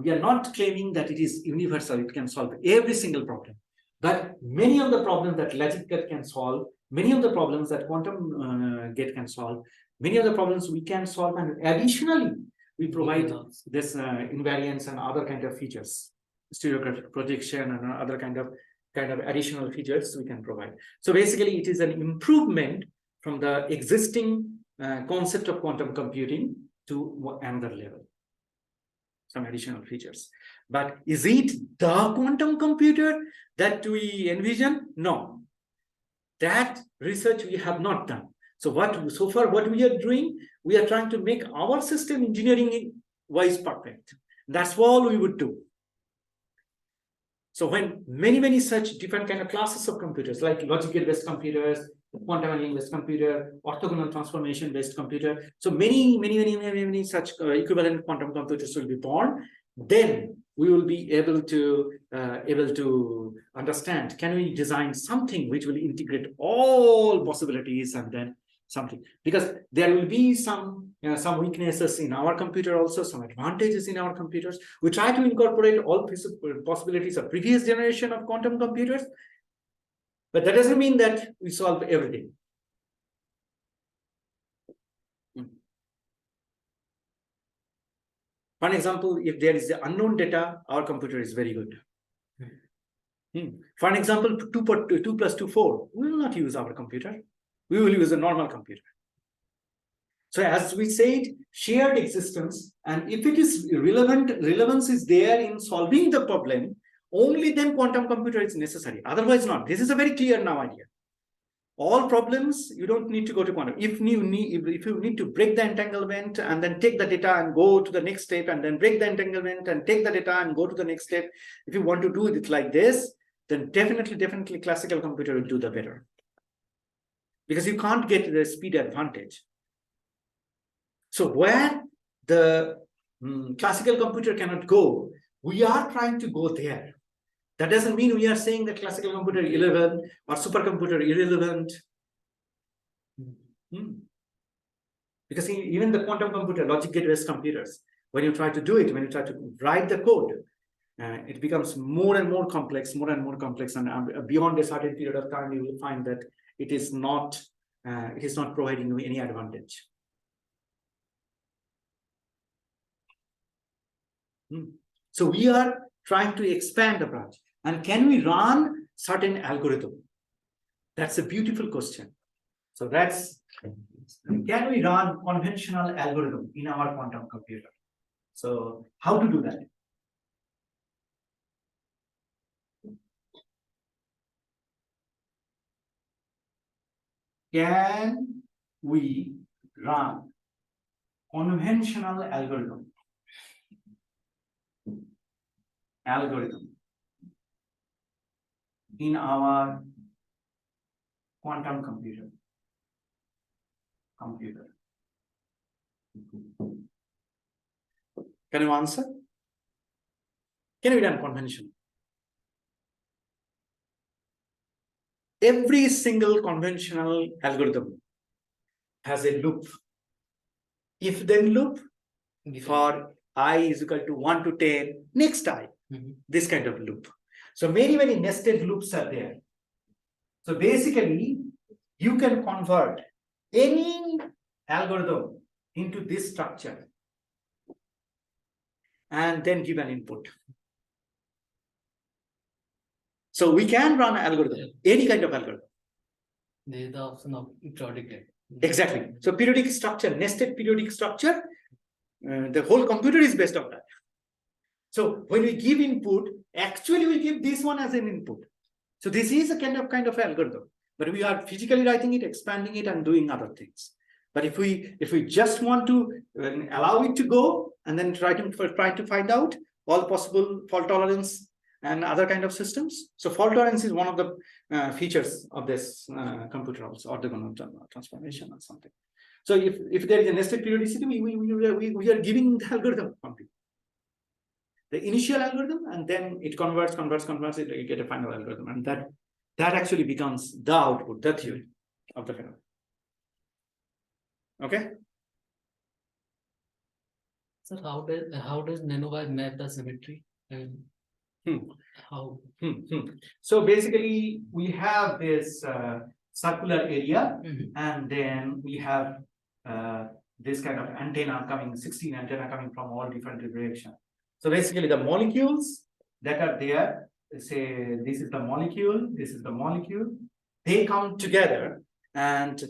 are not claiming that it is universal, it can solve every single problem, but many of the problems that logic gate can solve, many of the problems that quantum gate can solve, many of the problems we can solve, and additionally we provide this invariance and other kind of features, stereographic projection and other kind of additional features we can provide. So basically it is an improvement from the existing concept of quantum computing to another level, some additional features. But is it the quantum computer that we envision? No, that research we have not done. So far what we are doing, we are trying to make our system engineering wise perfect. That's all we would do. So when many such different kind of classes of computers, like logic gate based computers, quantum annealing based computer, orthogonal transformation based computer, so many such equivalent quantum computers will be born, then we will be able to understand, can we design something which will integrate all possibilities, and then something, because there will be some weaknesses in our computer, also some advantages in our computers. We try to incorporate all possibilities of previous generation of quantum computers, but that doesn't mean that we solve everything. For example, if there is the unknown data, our computer is very good. For example, 2 plus 2 4, we will not use our computer. We will use a normal computer. So as we said, shared existence, and if it is relevance is there in solving the problem, only then quantum computer is necessary. Otherwise not. This is a very clear now idea. all problems, you don't need to go to quantum. If you need to break the entanglement and then take the data and go to the next step, and then break the entanglement and take the data and go to the next step, if you want to do it like this, then definitely classical computer will do the better, because you can't get the speed advantage. So where the classical computer cannot go, we are trying to go there. That doesn't mean we are saying that classical computer is irrelevant or supercomputer irrelevant. Because even the quantum computer, logic gate-based computers, when you try to do it, when you try to write the code, it becomes more and more complex, and beyond a certain period of time, you will find that it is not providing you any advantage. So we are trying to expand the branch. And can we run certain algorithm? That's a beautiful question. So can we run conventional algorithm in our quantum computer? So how to do that? Can we run conventional algorithm in our quantum computer? Can you answer? Can we run conventional? Every single conventional algorithm has a loop. If then loop for I is equal to 1 to 10, next I, this kind of loop. So many nested loops are there. So basically, you can convert any algorithm into this structure and then give an input. So we can run an algorithm, any kind of algorithm. There is the option of periodic. Exactly. So periodic structure, nested periodic structure, the whole computer is based on that. So when we give input, actually we give this one as an input. So this is a kind of algorithm, but we are physically writing it, expanding it, and doing other things. But if we just want to allow it to go and then try to find out all possible fault tolerance and other kind of systems. So fault tolerance is one of the features of this computer also, orthogonal transformation or something. So if there is a nested periodicity, we are giving the algorithm complete. The initial algorithm, and then it converts, you get a final algorithm, and that actually becomes the output, the theory of the phenomenon. Okay. So how does nanowire map the symmetry? And how? So basically, we have this circular area, and then we have this kind of antenna coming, 16 antenna coming from all different directions. So basically, the molecules that are there, say this is the molecule, this is the molecule, they come together, and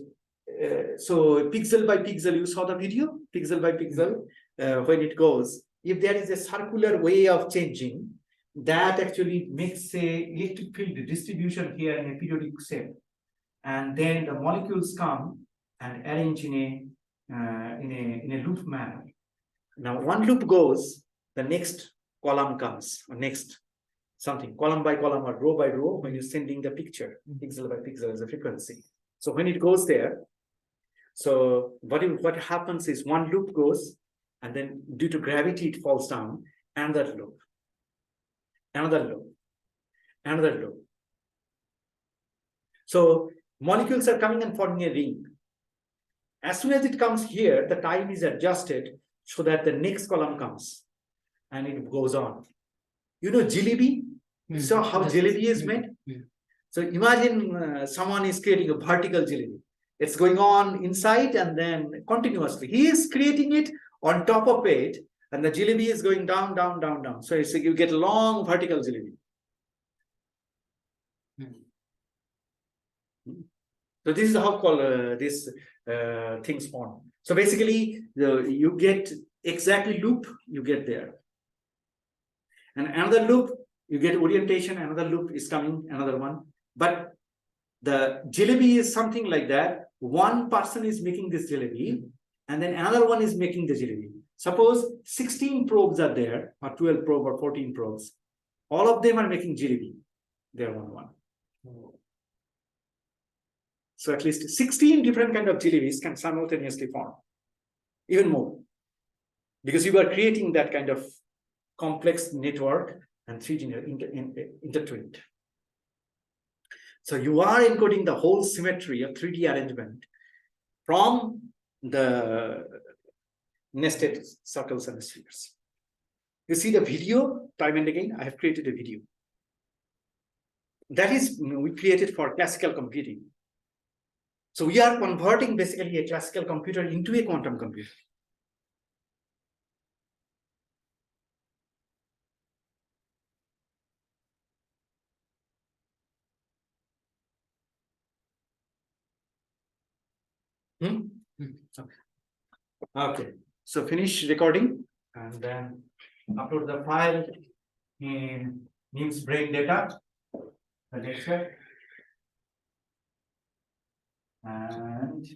so pixel by pixel, you saw the video, pixel by pixel, when it goes, if there is a circular way of changing, that actually makes a electric field distribution here in a periodic shape, and then the molecules come and arrange in a loop manner. Now one loop goes, the next column comes, or next something, column by column or row by row, when you're sending the picture, pixel by pixel as a frequency. So when it goes there, so what happens is one loop goes, and then due to gravity, it falls down, another loop, another loop, another loop. So molecules are coming and forming a ring. As soon as it comes here, the time is adjusted so that the next column comes, and it goes on. You know jalebi? So how jalebi is made? So imagine someone is creating a vertical jalebi. It's going on inside and then continuously. He is creating it on top of it, and the jalebi is going down, down, down, down. So it's, you get a long vertical jalebi. So this is how called this things form. So basically, you get exactly loop, you get there. And another loop, you get orientation, another loop is coming, another one. But The jalebi is something like that. One person is making this jalebi, and then another one is making the jalebi. Suppose 16 probes are there, or 12 probe or 14 probes. All of them are making jalebi. They're one. So at least 16 different kind of jalebis can simultaneously form, even more, because you are creating that kind of complex network and 3D intertwined. So you are encoding the whole symmetry of 3D arrangement from the nested circles and spheres. You see the video time and again. I have created a video. That is, we created for classical computing. So we are converting basically a classical computer into a quantum computer. Okay, so finish recording and then upload the file in NIMS brain data, the next step. And